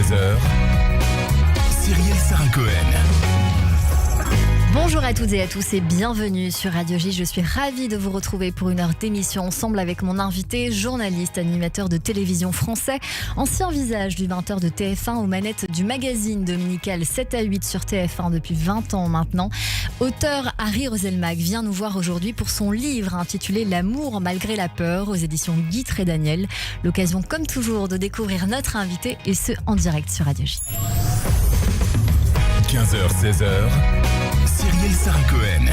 16h, Cyrielle Sarah-Cohen. Bonjour à toutes et à tous et bienvenue sur Radio J. Je suis ravie de vous retrouver pour une heure d'émission ensemble avec mon invité, journaliste, animateur de télévision français, ancien visage du 20h de TF1 aux manettes du magazine dominical 7 à 8 sur TF1 depuis 20 ans maintenant. Auteur Harry Roselmack vient nous voir aujourd'hui pour son livre intitulé L'amour malgré la peur aux éditions Guy Trédaniel. L'occasion comme toujours de découvrir notre invité et ce en direct sur Radio J. 15h, 16h, Cyrielle Sarah-Cohen.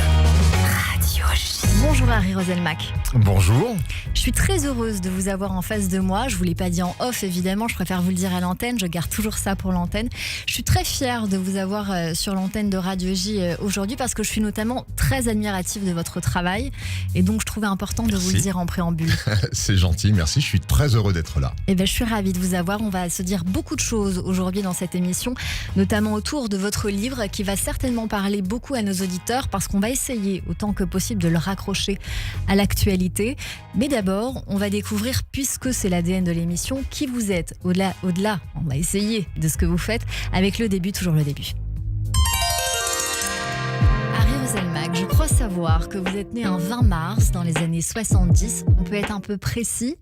Radio J. Bonjour Harry Roselmack. Bonjour. Je suis très heureuse de vous avoir en face de moi. Je ne vous l'ai pas dit en off, évidemment. Je préfère vous le dire à l'antenne. Je garde toujours ça pour l'antenne. Je suis très fière de vous avoir sur l'antenne de Radio J aujourd'hui parce que je suis notamment très admirative de votre travail. Et donc, je trouvais important de vous le dire en préambule. C'est gentil, merci. Je suis très heureux d'être là. Eh bien, je suis ravie de vous avoir. On va se dire beaucoup de choses aujourd'hui dans cette émission, notamment autour de votre livre qui va certainement parler beaucoup à nos auditeurs parce qu'on va essayer autant que possible de le raccrocher à l'actualité. Mais d'abord, on va découvrir, puisque c'est l'ADN de l'émission, qui vous êtes. Au-delà, on va essayer de ce que vous faites avec le début, toujours le début. Harry Roselmack, je crois savoir que vous êtes né un 20 mars dans les années 70. On peut être un peu précis?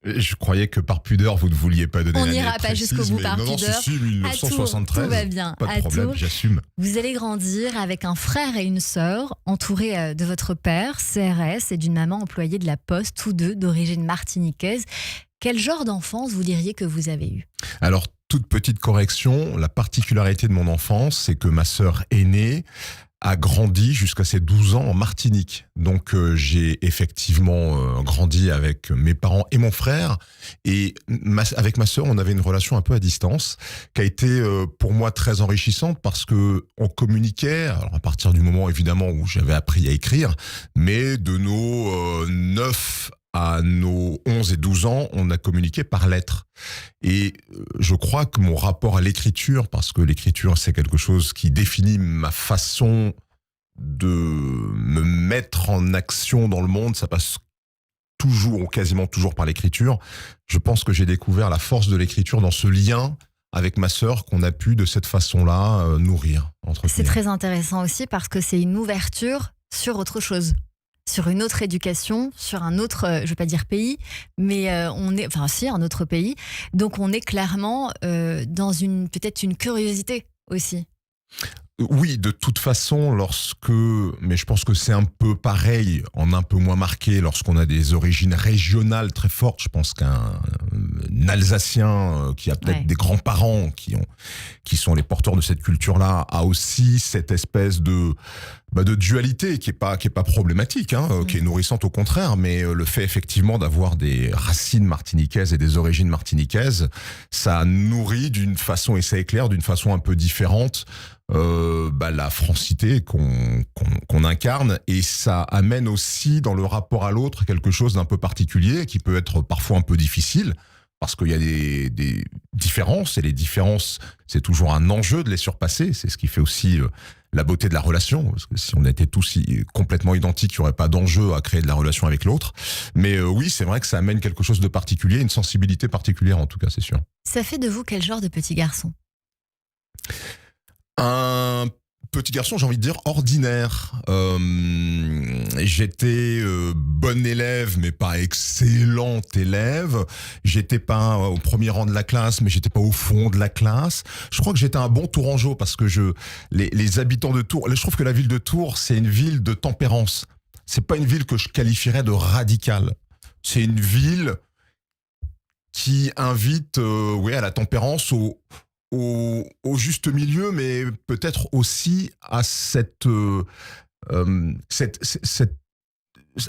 Je croyais que par pudeur, vous ne vouliez pas donner l'année n'ira pas précise, jusqu'au bout mais par non, pudeur. Si, 1973. Tout va bien. Pas de problème, j'assume. Vous allez grandir avec un frère et une sœur, entourés de votre père, CRS, et d'une maman employée de la Poste, tous deux d'origine martiniquaise. Quel genre d'enfance vous diriez que vous avez eu? Alors, toute petite correction, la particularité de mon enfance, c'est que ma sœur aînée a grandi jusqu'à ses 12 ans en Martinique. Donc j'ai effectivement grandi avec mes parents et mon frère. Et avec ma sœur, on avait une relation un peu à distance qui a été pour moi très enrichissante parce que on communiquait, alors à partir du moment évidemment où j'avais appris à écrire, mais de nos 9 à nos 11 et 12 ans, on a communiqué par lettres. Et je crois que mon rapport à l'écriture, parce que l'écriture, c'est quelque chose qui définit ma façon de me mettre en action dans le monde, ça passe toujours ou quasiment toujours par l'écriture. Je pense que j'ai découvert la force de l'écriture dans ce lien avec ma sœur qu'on a pu de cette façon-là nourrir, entretenir. C'est très intéressant aussi parce que c'est une ouverture sur autre chose. Sur une autre éducation, sur un autre, je ne vais pas dire pays, mais un autre pays. Donc on est clairement dans peut-être une curiosité aussi. Oui, de toute façon, mais je pense que c'est un peu pareil, en un peu moins marqué, lorsqu'on a des origines régionales très fortes. Je pense qu'un Alsacien qui a peut-être des grands-parents qui sont les porteurs de cette culture-là a aussi cette espèce de dualité qui est pas problématique, qui est nourrissante au contraire, mais le fait effectivement d'avoir des racines martiniquaises et des origines martiniquaises, ça nourrit d'une façon, et ça éclaire d'une façon un peu différente la francité qu'on incarne, et ça amène aussi dans le rapport à l'autre quelque chose d'un peu particulier qui peut être parfois un peu difficile parce qu'il y a des différences, et les différences, c'est toujours un enjeu de les surpasser. C'est ce qui fait aussi la beauté de la relation, parce que si on était tous complètement identiques, il n'y aurait pas d'enjeu à créer de la relation avec l'autre. Mais oui, c'est vrai que ça amène quelque chose de particulier, une sensibilité particulière en tout cas, c'est sûr. Ça fait de vous quel genre de petit garçon ? Un petit garçon, j'ai envie de dire ordinaire. J'étais bon élève, mais pas excellent élève. J'étais pas au premier rang de la classe, mais j'étais pas au fond de la classe. Je crois que j'étais un bon Tourangeau parce que les habitants de Tours, je trouve que la ville de Tours, c'est une ville de tempérance. C'est pas une ville que je qualifierais de radicale. C'est une ville qui invite, à la tempérance, au juste milieu, mais peut-être aussi à cette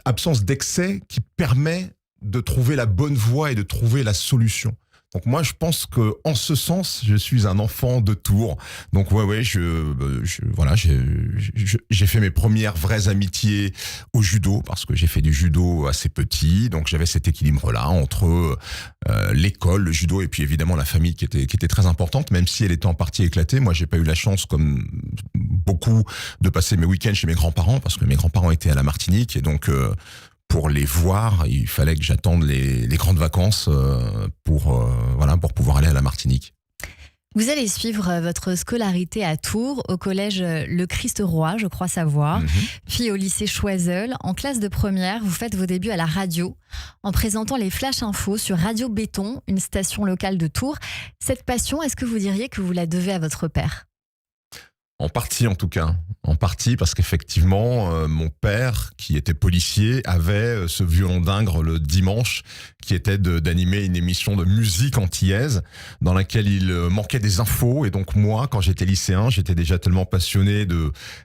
absence d'excès qui permet de trouver la bonne voie et de trouver la solution. Donc moi, je pense que en ce sens, je suis un enfant de Tours. Donc j'ai fait mes premières vraies amitiés au judo parce que j'ai fait du judo assez petit. Donc j'avais cet équilibre-là entre l'école, le judo et puis évidemment la famille qui était très importante, même si elle était en partie éclatée. Moi, j'ai pas eu la chance, comme beaucoup, de passer mes week-ends chez mes grands-parents parce que mes grands-parents étaient à la Martinique et donc pour les voir, il fallait que j'attende les grandes vacances pour pouvoir aller à la Martinique. Vous allez suivre votre scolarité à Tours, au collège Le Christ-Roi, je crois savoir, puis au lycée Choiseul. En classe de première, vous faites vos débuts à la radio, en présentant les Flash Infos sur Radio Béton, une station locale de Tours. Cette passion, est-ce que vous diriez que vous la devez à votre père ? En partie en tout cas. En partie parce qu'effectivement, mon père, qui était policier, avait ce violon d'Ingres le dimanche, qui était d'animer une émission de musique antillaise dans laquelle il manquait des infos. Et donc moi, quand j'étais lycéen, j'étais déjà tellement passionné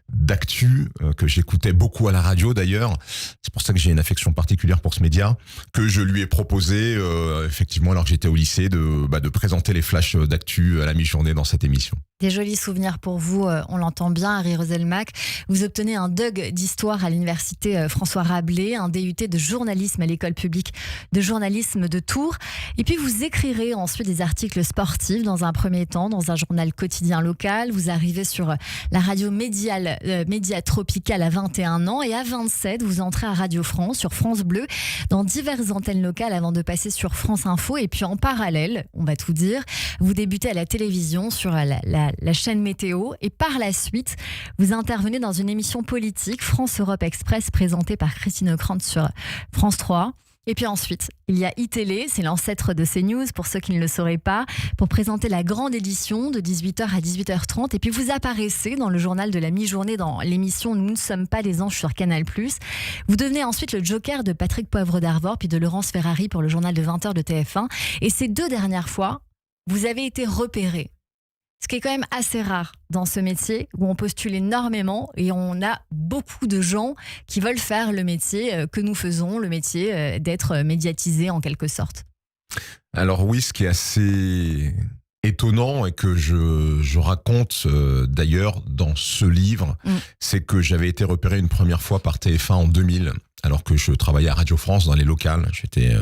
d'actu, que j'écoutais beaucoup à la radio d'ailleurs. C'est pour ça que j'ai une affection particulière pour ce média, que je lui ai proposé, effectivement, alors que j'étais au lycée, de présenter les flashs d'actu à la mi-journée dans cette émission. Des jolis souvenirs pour vous, on l'entend bien, Harry Roselmack. Vous obtenez un DUG d'histoire à l'université François Rabelais, un DUT de journalisme à l'école publique de journalisme de Tours. Et puis vous écrirez ensuite des articles sportifs dans un premier temps, dans un journal quotidien local. Vous arrivez sur la radio Média Tropical à 21 ans et à 27, vous entrez à Radio France, sur France Bleu, dans diverses antennes locales avant de passer sur France Info. Et puis en parallèle, on va tout dire, vous débutez à la télévision sur la chaîne Météo et par la suite, vous intervenez dans une émission politique France-Europe Express présentée par Christine Ockrent sur France 3. Et puis ensuite, il y a iTélé, c'est l'ancêtre de CNews pour ceux qui ne le sauraient pas, pour présenter la grande édition de 18h à 18h30. Et puis vous apparaissez dans le journal de la mi-journée dans l'émission Nous ne sommes pas des anges sur Canal+. Vous devenez ensuite le joker de Patrick Poivre d'Arvor puis de Laurence Ferrari pour le journal de 20h de TF1. Et ces deux dernières fois, vous avez été repéré. Ce qui est quand même assez rare dans ce métier où on postule énormément et on a beaucoup de gens qui veulent faire le métier que nous faisons, le métier d'être médiatisé en quelque sorte. Alors oui, ce qui est assez étonnant et que je raconte d'ailleurs dans ce livre, c'est que j'avais été repéré une première fois par TF1 en 2000, alors que je travaillais à Radio France dans les locales. J'étais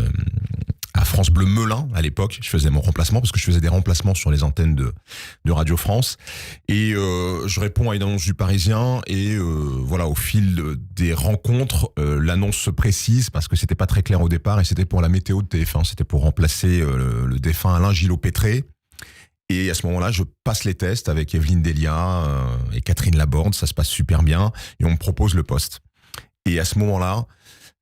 à France Bleu Melun à l'époque, je faisais mon remplacement parce que je faisais des remplacements sur les antennes de Radio France et je réponds à une annonce du Parisien et voilà, au fil des rencontres, l'annonce se précise parce que c'était pas très clair au départ et c'était pour la météo de TF1, c'était pour remplacer le défunt Alain Gillot-Pétré. Et à ce moment-là, je passe les tests avec Evelyne Delia et Catherine Laborde, ça se passe super bien et on me propose le poste. Et à ce moment-là,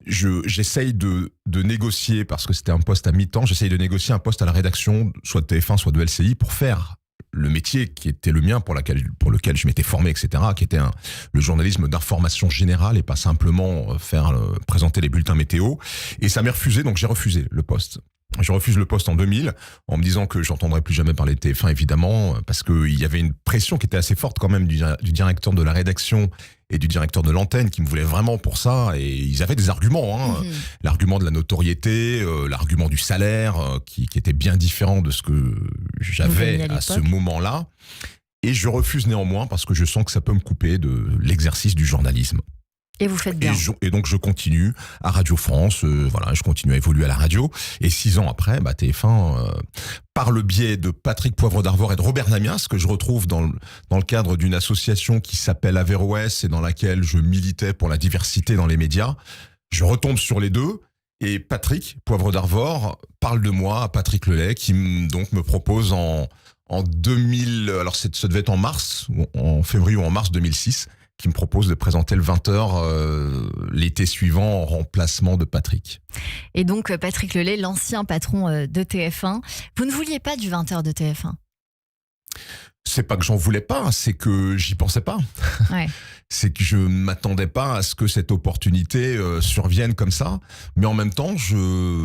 j'essaye de négocier, parce que c'était un poste à mi-temps, j'essaye de négocier un poste à la rédaction, soit de TF1, soit de LCI, pour faire le métier qui était le mien, pour lequel je m'étais formé, etc., qui était le journalisme d'information générale et pas simplement présenter les bulletins météo. Et ça m'est refusé, donc j'ai refusé le poste. Je refuse le poste en 2000 en me disant que j'entendrais plus jamais parler de TF1 évidemment parce qu'il y avait une pression qui était assez forte quand même du directeur de la rédaction et du directeur de l'antenne qui me voulaient vraiment pour ça et ils avaient des arguments, l'argument de la notoriété, l'argument du salaire qui était bien différent de ce que j'avais à ce moment-là et je refuse néanmoins parce que je sens que ça peut me couper de l'exercice du journalisme. Et vous faites bien. Et donc je continue à Radio France, voilà, je continue à évoluer à la radio. Et 6 ans après, TF1, par le biais de Patrick Poivre d'Arvor et de Robert Namias, que je retrouve dans le cadre d'une association qui s'appelle Averroès et dans laquelle je militais pour la diversité dans les médias, je retombe sur les deux. Et Patrick Poivre d'Arvor parle de moi à Patrick Lelay, qui donc me propose en 2000, alors ça devait être en mars, en février ou en mars 2006, qui me propose de présenter le 20h l'été suivant en remplacement de Patrick. Et donc Patrick Lelay, l'ancien patron de TF1, vous ne vouliez pas du 20h de TF1 ? C'est pas que j'en voulais pas, c'est que j'y pensais pas. Ouais. C'est que je m'attendais pas à ce que cette opportunité survienne comme ça. Mais en même temps,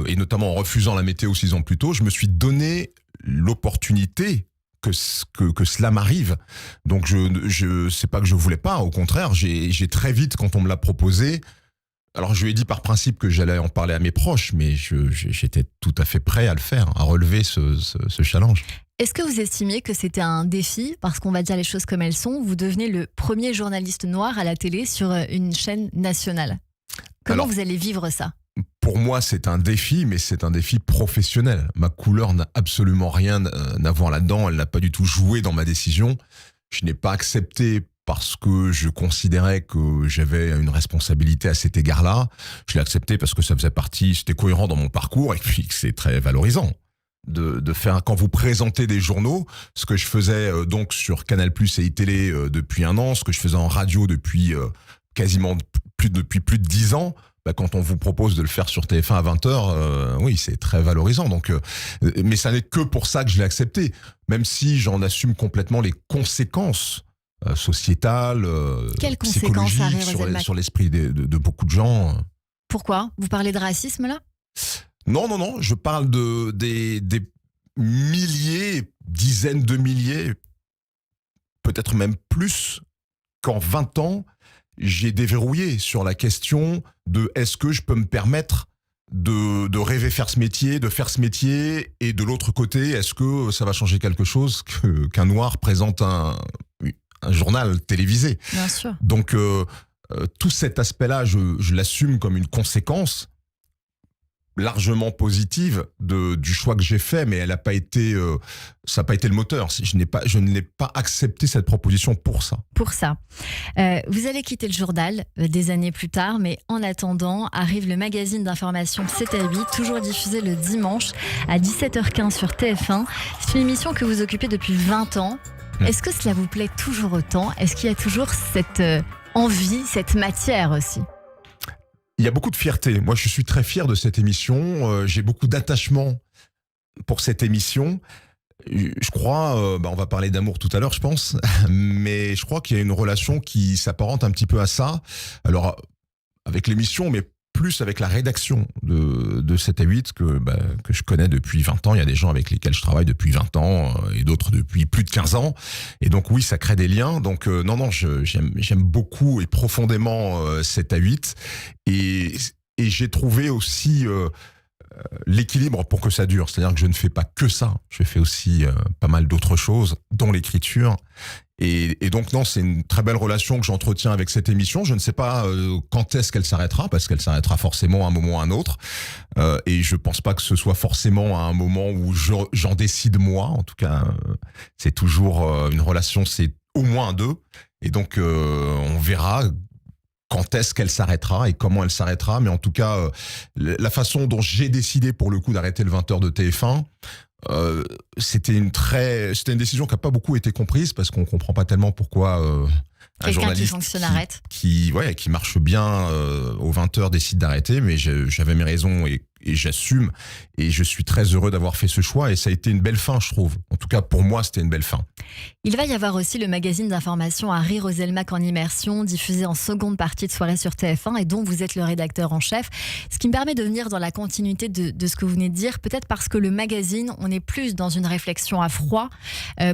et notamment en refusant la météo 6 ans plus tôt, je me suis donné l'opportunité que cela m'arrive. Donc c'est pas que je voulais pas, au contraire, j'ai très vite, quand on me l'a proposé, alors je lui ai dit par principe que j'allais en parler à mes proches, mais j'étais tout à fait prêt à le faire, à relever ce challenge. Est-ce que vous estimiez que c'était un défi, parce qu'on va dire les choses comme elles sont, vous devenez le premier journaliste noir à la télé sur une chaîne nationale ? Comment vous allez vivre ça ? Pour moi, c'est un défi, mais c'est un défi professionnel. Ma couleur n'a absolument rien à voir là-dedans. Elle n'a pas du tout joué dans ma décision. Je n'ai pas accepté parce que je considérais que j'avais une responsabilité à cet égard-là. Je l'ai accepté parce que ça faisait partie, c'était cohérent dans mon parcours et puis que c'est très valorisant de faire, quand vous présentez des journaux, ce que je faisais donc sur Canal+ et iTélé depuis 1 an, ce que je faisais en radio depuis quasiment depuis plus de 10 ans, quand on vous propose de le faire sur TF1 à 20h, oui, c'est très valorisant. Donc, mais ça n'est que pour ça que je l'ai accepté, même si j'en assume complètement les conséquences sociétales, Quelles conséquences, psychologiques sur l'esprit de beaucoup de gens. Pourquoi ? Vous parlez de racisme là ? Non, je parle des milliers, dizaines de milliers, peut-être même plus, qu'en 20 ans, j'ai déverrouillé sur la question de est-ce que je peux me permettre de rêver faire ce métier, de faire ce métier, et de l'autre côté, est-ce que ça va changer quelque chose qu'un noir présente un journal télévisé ? Bien sûr. Donc, tout cet aspect-là, je l'assume comme une conséquence largement positive du choix que j'ai fait, mais elle n'a pas été, ça n'a pas été le moteur. Je n'ai pas accepté cette proposition pour ça. Pour ça. Vous allez quitter le journal des années plus tard, mais en attendant, arrive le magazine d'information 7 à 8, toujours diffusé le dimanche à 17h15 sur TF1. C'est une émission que vous occupez depuis 20 ans. Est-ce que cela vous plaît toujours autant ? Est-ce qu'il y a toujours cette envie, cette matière aussi ? Il y a beaucoup de fierté. Moi, je suis très fier de cette émission. J'ai beaucoup d'attachement pour cette émission. Je crois, on va parler d'amour tout à l'heure, je pense, mais je crois qu'il y a une relation qui s'apparente un petit peu à ça. Alors, avec l'émission, mais plus avec la rédaction de 7 à 8 que je connais depuis 20 ans. Il y a des gens avec lesquels je travaille depuis 20 ans et d'autres depuis plus de 15 ans. Et donc oui, ça crée des liens. Donc j'aime beaucoup et profondément 7 à 8. Et j'ai trouvé aussi l'équilibre pour que ça dure. C'est-à-dire que je ne fais pas que ça. Je fais aussi pas mal d'autres choses, dont l'écriture. Et donc non, c'est une très belle relation que j'entretiens avec cette émission. Je ne sais pas quand est-ce qu'elle s'arrêtera, parce qu'elle s'arrêtera forcément à un moment ou à un autre. Et je pense pas que ce soit forcément à un moment où j'en décide moi. En tout cas, c'est toujours une relation, c'est au moins 2. Et donc on verra quand est-ce qu'elle s'arrêtera et comment elle s'arrêtera. Mais en tout cas, la façon dont j'ai décidé pour le coup d'arrêter le 20h de TF1, c'était une décision qui n'a pas beaucoup été comprise parce qu'on comprend pas tellement pourquoi un journaliste qui marche bien aux 20h décide d'arrêter, mais j'avais mes raisons et j'assume, et je suis très heureux d'avoir fait ce choix, et ça a été une belle fin, je trouve. En tout cas, pour moi, c'était une belle fin. Il va y avoir aussi le magazine d'information Harry Roselmack en immersion, diffusé en seconde partie de soirée sur TF1 et dont vous êtes le rédacteur en chef. Ce qui me permet de venir dans la continuité de ce que vous venez de dire, peut-être parce que le magazine, on est plus dans une réflexion à froid,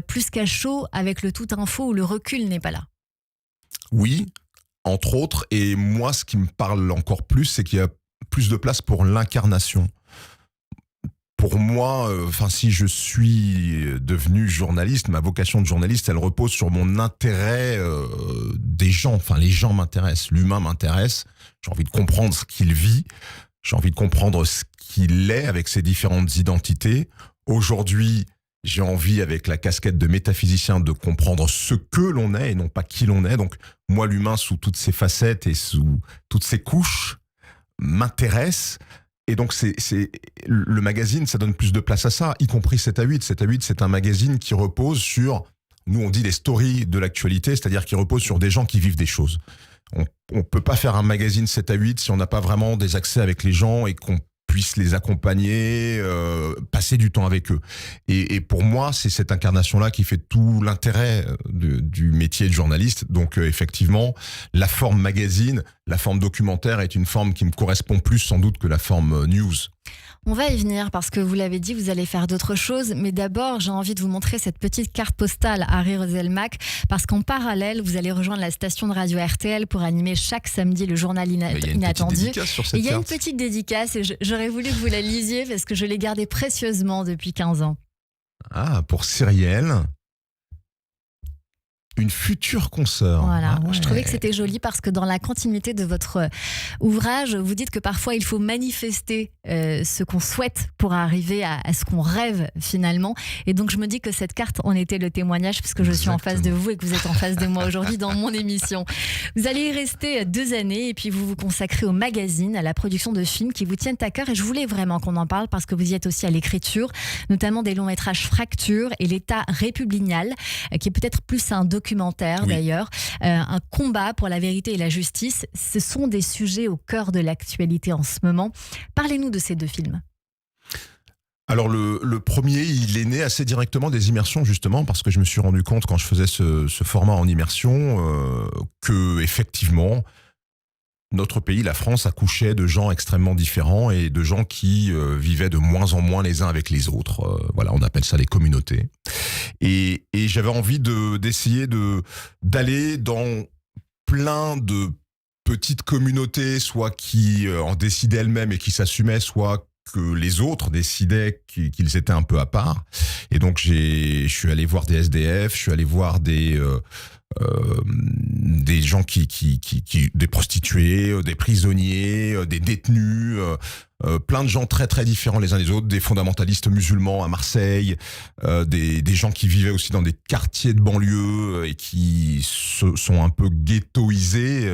plus qu'à chaud, avec le tout info où le recul n'est pas là. Oui, entre autres, et moi, ce qui me parle encore plus, c'est qu'il y a plus de place pour l'incarnation. Pour moi, si je suis devenu journaliste, ma vocation de journaliste, elle repose sur mon intérêt des gens. Enfin, les gens m'intéressent, l'humain m'intéresse. J'ai envie de comprendre ce qu'il vit. J'ai envie de comprendre ce qu'il est avec ses différentes identités. Aujourd'hui, j'ai envie, avec la casquette de métaphysicien, de comprendre ce que l'on est et non pas qui l'on est. Donc, moi, l'humain, sous toutes ses facettes et sous toutes ses couches, m'intéresse. Et donc, le magazine, ça donne plus de place à ça, y compris 7 à 8. 7 à 8, c'est un magazine qui repose sur, nous, on dit les stories de l'actualité, c'est-à-dire qui repose sur des gens qui vivent des choses. On peut pas faire un magazine 7 à 8 si on n'a pas vraiment des accès avec les gens et qu'on puisse les accompagner, passer du temps avec eux. Et pour moi, c'est cette incarnation-là qui fait tout l'intérêt du métier de journaliste. Donc effectivement, la forme magazine, la forme documentaire est une forme qui me correspond plus sans doute que la forme news. On va y venir parce que vous l'avez dit, vous allez faire d'autres choses. Mais d'abord, j'ai envie de vous montrer cette petite carte postale Harry Roselmack parce qu'en parallèle, vous allez rejoindre la station de radio RTL pour animer chaque samedi le journal inattendu. Il y a une petite dédicace et j'aurais voulu que vous la lisiez parce que je l'ai gardée précieusement depuis 15 ans. Ah, pour Cyrielle. Une future consoeur. Voilà, Ah ouais. je trouvais que c'était joli parce que dans la continuité de votre ouvrage, vous dites que parfois il faut manifester ce qu'on souhaite pour arriver à ce qu'on rêve finalement. Et donc je me dis que cette carte en était le témoignage puisque je suis en face de vous et que vous êtes en face de moi aujourd'hui dans mon émission. Vous allez y rester 2 années et puis vous vous consacrez au magazine, à la production de films qui vous tiennent à cœur et je voulais vraiment qu'on en parle parce que vous y êtes aussi à l'écriture, notamment des longs métrages Fracture et l'État républignal qui est peut-être plus un documentaire d'ailleurs, un combat pour la vérité et la justice. Ce sont des sujets au cœur de l'actualité en ce moment. Parlez-nous de ces 2 films. Alors le premier, il est né assez directement des immersions justement parce que je me suis rendu compte quand je faisais ce format en immersion que effectivement notre pays, la France, accouchait de gens extrêmement différents et de gens qui vivaient de moins en moins les uns avec les autres. Voilà, on appelle ça les communautés. Et j'avais envie d'essayer d'aller dans plein de petites communautés, soit qui en décidaient elles-mêmes et qui s'assumaient, soit que les autres décidaient qu'ils étaient un peu à part. Et donc je suis allé voir des SDF, je suis allé voir des gens des prostituées, des prisonniers, des détenus, plein de gens très très différents les uns des autres, des fondamentalistes musulmans à Marseille, des gens qui vivaient aussi dans des quartiers de banlieue et qui se sont un peu ghettoisés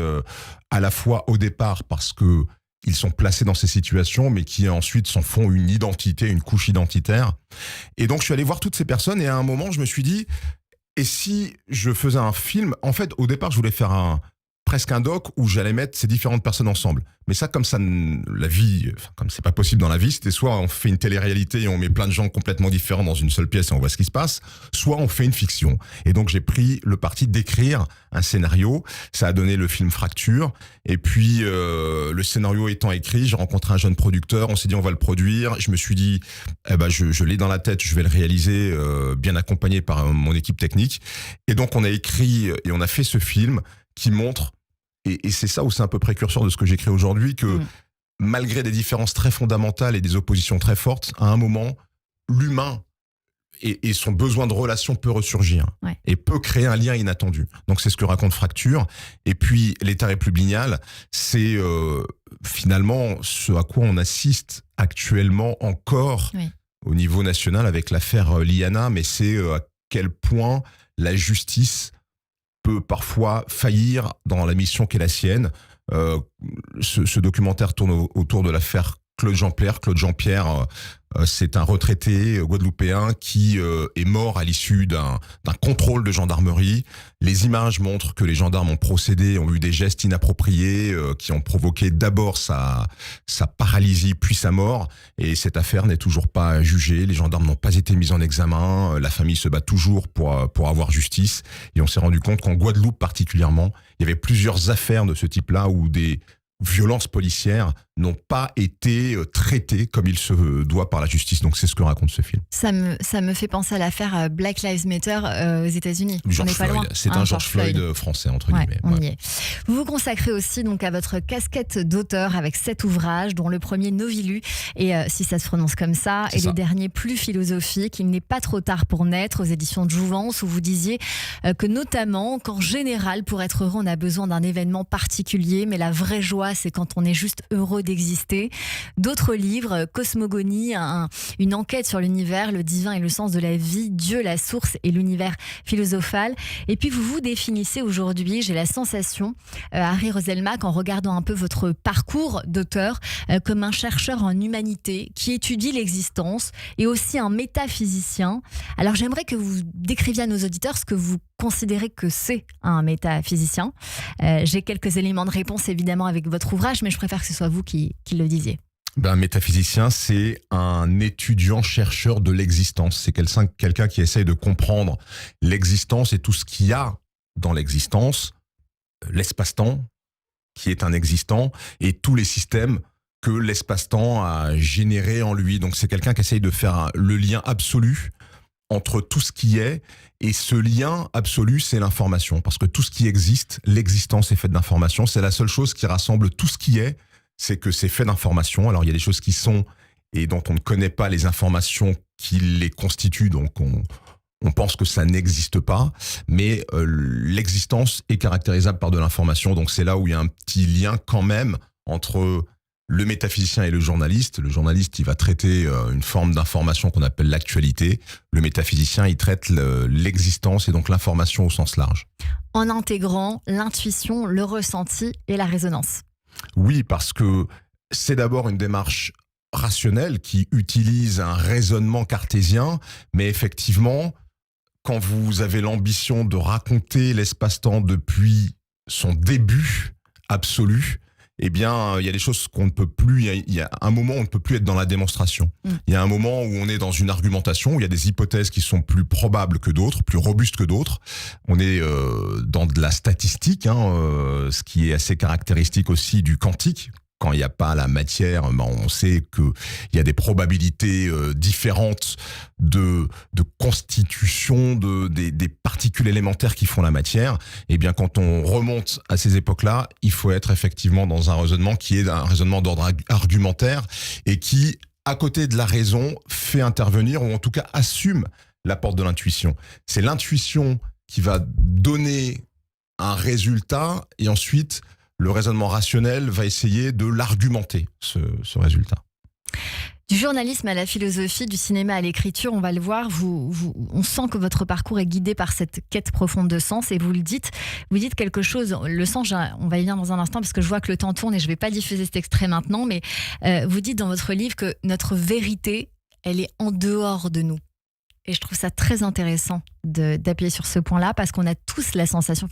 à la fois au départ parce que ils sont placés dans ces situations, mais qui ensuite s'en font une identité, une couche identitaire. Et donc je suis allé voir toutes ces personnes et à un moment je me suis dit, et si je faisais un film, en fait, au départ, je voulais faire presque un doc où j'allais mettre ces différentes personnes ensemble. Mais ça, comme ça, la vie, comme c'est pas possible dans la vie, c'était soit on fait une télé-réalité et on met plein de gens complètement différents dans une seule pièce et on voit ce qui se passe, soit on fait une fiction. Et donc, j'ai pris le parti d'écrire un scénario. Ça a donné le film Fracture. Et puis, le scénario étant écrit, j'ai rencontré un jeune producteur. On s'est dit, on va le produire. Je me suis dit, je l'ai dans la tête, je vais le réaliser, bien accompagné par mon équipe technique. Et donc, on a écrit et on a fait ce film qui montre, et c'est ça où c'est un peu précurseur de ce que j'écris aujourd'hui, que malgré des différences très fondamentales et des oppositions très fortes, à un moment, l'humain et son besoin de relation peut ressurgir et peut créer un lien inattendu. Donc c'est ce que raconte Fracture. Et puis l'État républicain, c'est finalement ce à quoi on assiste actuellement encore au niveau national avec l'affaire Liana, mais c'est à quel point la justice peut parfois faillir dans la mission qui est la sienne. Ce documentaire tourne autour de l'affaire Claude Jean-Pierre. Claude Jean-Pierre, c'est un retraité guadeloupéen qui est mort à l'issue d'un contrôle de gendarmerie. Les images montrent que les gendarmes ont procédé, ont eu des gestes inappropriés qui ont provoqué d'abord sa paralysie puis sa mort. Et cette affaire n'est toujours pas jugée. Les gendarmes n'ont pas été mis en examen. La famille se bat toujours pour avoir justice. Et on s'est rendu compte qu'en Guadeloupe particulièrement, il y avait plusieurs affaires de ce type-là où des violences policières n'ont pas été traitées comme il se doit par la justice. Donc c'est ce que raconte ce film. Ça me fait penser à l'affaire Black Lives Matter aux États-Unis. On n'est pas loin. C'est un George Floyd français entre guillemets. On y est. Vous vous consacrez aussi donc à votre casquette d'auteur avec 7 ouvrages, dont le premier Novilu et si ça se prononce comme ça, et les derniers plus philosophiques. Il n'est pas trop tard pour naître aux éditions de Jouvence, où vous disiez que notamment qu'en général, pour être heureux, on a besoin d'un événement particulier, mais la vraie joie, c'est quand on est juste heureux d'exister. D'autres livres, Cosmogonie, une enquête sur l'univers, le divin et le sens de la vie, Dieu, la source et l'univers philosophal. Et puis vous vous définissez aujourd'hui, j'ai la sensation, Harry Roselmack, en regardant un peu votre parcours d'auteur, comme un chercheur en humanité qui étudie l'existence et aussi un métaphysicien. Alors j'aimerais que vous décriviez à nos auditeurs ce que vous considérez que c'est un métaphysicien. J'ai quelques éléments de réponse évidemment avec votre ouvrage, mais je préfère que ce soit vous qui le disiez. Un métaphysicien, c'est un étudiant-chercheur de l'existence. C'est quelqu'un qui essaye de comprendre l'existence et tout ce qu'il y a dans l'existence, l'espace-temps, qui est un existant, et tous les systèmes que l'espace-temps a générés en lui. Donc c'est quelqu'un qui essaye de faire le lien absolu entre tout ce qui est, et ce lien absolu, c'est l'information. Parce que tout ce qui existe, l'existence est faite d'information. C'est la seule chose qui rassemble tout ce qui est, c'est que c'est fait d'informations. Alors il y a des choses qui sont et dont on ne connaît pas les informations qui les constituent, donc On pense que ça n'existe pas, mais l'existence est caractérisable par de l'information. Donc c'est là où il y a un petit lien quand même entre le métaphysicien et le journaliste. Le journaliste, il va traiter une forme d'information qu'on appelle l'actualité. Le métaphysicien, il traite l'existence et donc l'information au sens large. En intégrant l'intuition, le ressenti et la résonance. Oui, parce que c'est d'abord une démarche rationnelle qui utilise un raisonnement cartésien, mais effectivement, quand vous avez l'ambition de raconter l'espace-temps depuis son début absolu, eh bien, il y a des choses qu'on ne peut plus, il y a un moment où on ne peut plus être dans la démonstration. Il y a un moment où on est dans une argumentation, où il y a des hypothèses qui sont plus probables que d'autres, plus robustes que d'autres. On est dans de la statistique, ce qui est assez caractéristique aussi du quantique. Quand il n'y a pas la matière, on sait qu'il y a des probabilités différentes de constitution des particules élémentaires qui font la matière. Et bien, quand on remonte à ces époques-là, il faut être effectivement dans un raisonnement qui est un raisonnement d'ordre argumentaire et qui, à côté de la raison, fait intervenir ou en tout cas assume l'apport de l'intuition. C'est l'intuition qui va donner un résultat et ensuite le raisonnement rationnel va essayer de l'argumenter, ce résultat. Du journalisme à la philosophie, du cinéma à l'écriture, on va le voir, on sent que votre parcours est guidé par cette quête profonde de sens et vous dites quelque chose, le sens, on va y venir dans un instant parce que je vois que le temps tourne et je ne vais pas diffuser cet extrait maintenant, mais vous dites dans votre livre que notre vérité, elle est en dehors de nous. Et je trouve ça très intéressant d'appuyer sur ce point-là parce qu'on a tous la sensation,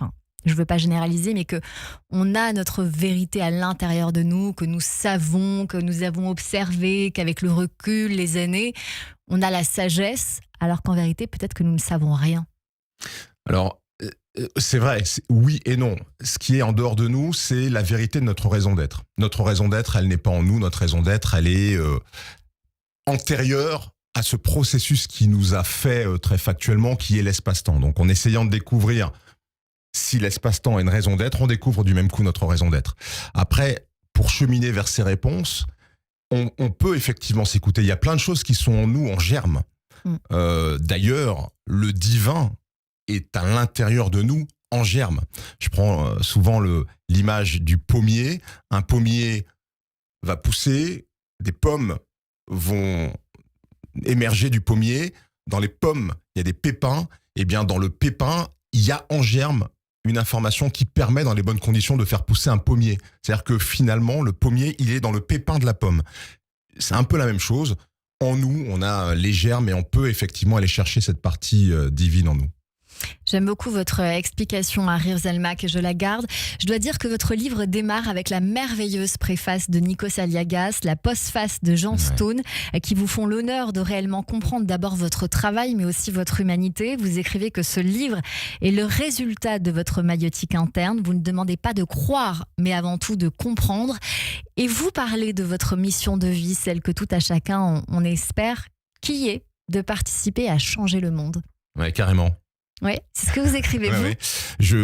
je ne veux pas généraliser, mais qu'on a notre vérité à l'intérieur de nous, que nous savons, que nous avons observé, qu'avec le recul, les années, on a la sagesse, alors qu'en vérité, peut-être que nous ne savons rien. Alors, c'est vrai, oui et non. Ce qui est en dehors de nous, c'est la vérité de notre raison d'être. Notre raison d'être, elle n'est pas en nous, notre raison d'être, elle est antérieure à ce processus qui nous a fait très factuellement, qui est l'espace-temps. Donc, en essayant de découvrir si l'espace-temps a une raison d'être, on découvre du même coup notre raison d'être. Après, pour cheminer vers ces réponses, on peut effectivement s'écouter. Il y a plein de choses qui sont en nous, en germe. D'ailleurs, le divin est à l'intérieur de nous, en germe. Je prends souvent l'image du pommier. Un pommier va pousser, des pommes vont émerger du pommier. Dans les pommes, il y a des pépins. Et bien, dans le pépin, il y a en germe une information qui permet dans les bonnes conditions de faire pousser un pommier. C'est-à-dire que finalement, le pommier, il est dans le pépin de la pomme. C'est un peu la même chose. En nous, on a les germes et on peut effectivement aller chercher cette partie divine en nous. J'aime beaucoup votre explication, Harry Oselmak, et je la garde. Je dois dire que votre livre démarre avec la merveilleuse préface de Nikos Aliagas, la postface de Jean Stone, qui vous font l'honneur de réellement comprendre d'abord votre travail, mais aussi votre humanité. Vous écrivez que ce livre est le résultat de votre maïeutique interne. Vous ne demandez pas de croire, mais avant tout de comprendre. Et vous parlez de votre mission de vie, celle que tout à chacun, on espère, qui est de participer à changer le monde. Ouais, carrément. Oui, c'est ce que vous écrivez, vous.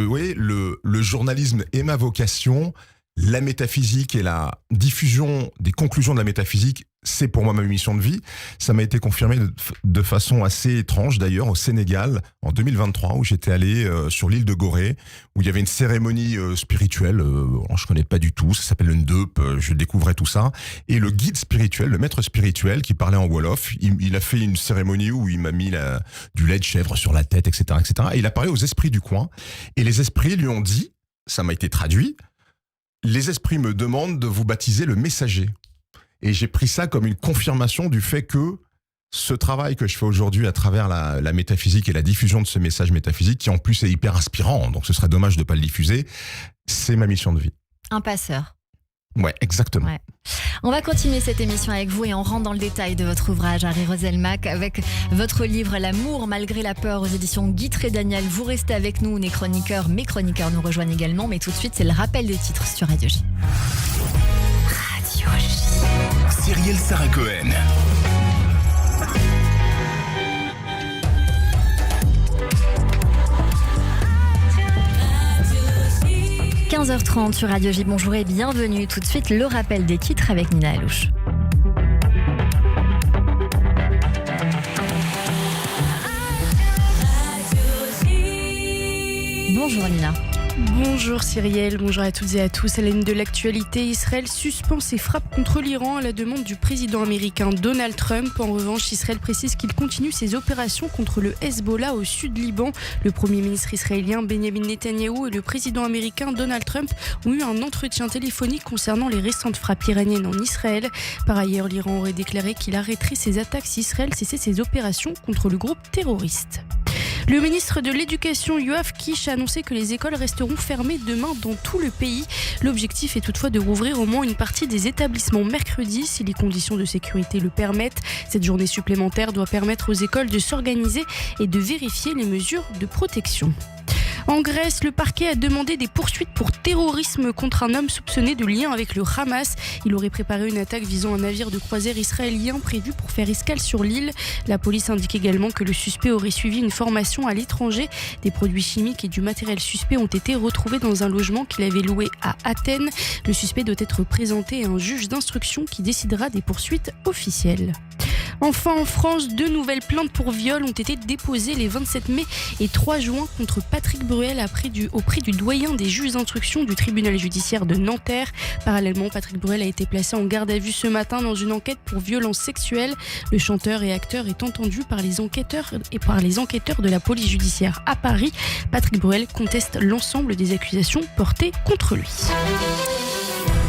Oui, le journalisme est ma vocation. La métaphysique et la diffusion des conclusions de la métaphysique, c'est pour moi ma mission de vie. Ça m'a été confirmé de façon assez étrange d'ailleurs au Sénégal en 2023 où j'étais allé sur l'île de Gorée où il y avait une cérémonie spirituelle. Je connais pas du tout, ça s'appelle une Ndeup, je découvrais tout ça. Et le guide spirituel, le maître spirituel qui parlait en Wolof, il a fait une cérémonie où il m'a mis du lait de chèvre sur la tête, etc., etc. Et il a parlé aux esprits du coin. Et les esprits lui ont dit, ça m'a été traduit, les esprits me demandent de vous baptiser le messager. Et j'ai pris ça comme une confirmation du fait que ce travail que je fais aujourd'hui à travers la métaphysique et la diffusion de ce message métaphysique, qui en plus est hyper inspirant, donc ce serait dommage de ne pas le diffuser, c'est ma mission de vie. Un passeur. Ouais, exactement. Ouais. On va continuer cette émission avec vous et on rentre dans le détail de votre ouvrage, Harry Oselmak, avec votre livre L'amour malgré la peur aux éditions Guy Trédaniel. Vous restez avec nous, mes chroniqueurs nous rejoignent également, mais tout de suite c'est le rappel des titres sur Radio J. Radio J. Cyrielle Sarah Cohen. – 15h30 sur Radio J. Bonjour et bienvenue. Tout de suite, le rappel des titres avec Nina Alouche. Bonjour Nina. Bonjour Cyrielle, bonjour à toutes et à tous. À la une de l'actualité, Israël suspend ses frappes contre l'Iran à la demande du président américain Donald Trump. En revanche, Israël précise qu'il continue ses opérations contre le Hezbollah au sud Liban. Le premier ministre israélien Benjamin Netanyahou et le président américain Donald Trump ont eu un entretien téléphonique concernant les récentes frappes iraniennes en Israël. Par ailleurs, l'Iran aurait déclaré qu'il arrêterait ses attaques si Israël cessait ses opérations contre le groupe terroriste. Le ministre de l'Éducation, Yoav Kish, a annoncé que les écoles resteront fermées demain dans tout le pays. L'objectif est toutefois de rouvrir au moins une partie des établissements mercredi, si les conditions de sécurité le permettent. Cette journée supplémentaire doit permettre aux écoles de s'organiser et de vérifier les mesures de protection. En Grèce, le parquet a demandé des poursuites pour terrorisme contre un homme soupçonné de lien avec le Hamas. Il aurait préparé une attaque visant un navire de croisière israélien prévu pour faire escale sur l'île. La police indique également que le suspect aurait suivi une formation à l'étranger. Des produits chimiques et du matériel suspect ont été retrouvés dans un logement qu'il avait loué à Athènes. Le suspect doit être présenté à un juge d'instruction qui décidera des poursuites officielles. Enfin, en France, 2 nouvelles plaintes pour viol ont été déposées les 27 mai et 3 juin contre Patrick Bruel auprès du doyen des juges d'instruction du tribunal judiciaire de Nanterre. Parallèlement, Patrick Bruel a été placé en garde à vue ce matin dans une enquête pour violence sexuelle. Le chanteur et acteur est entendu par les enquêteurs de la police judiciaire à Paris. Patrick Bruel conteste l'ensemble des accusations portées contre lui.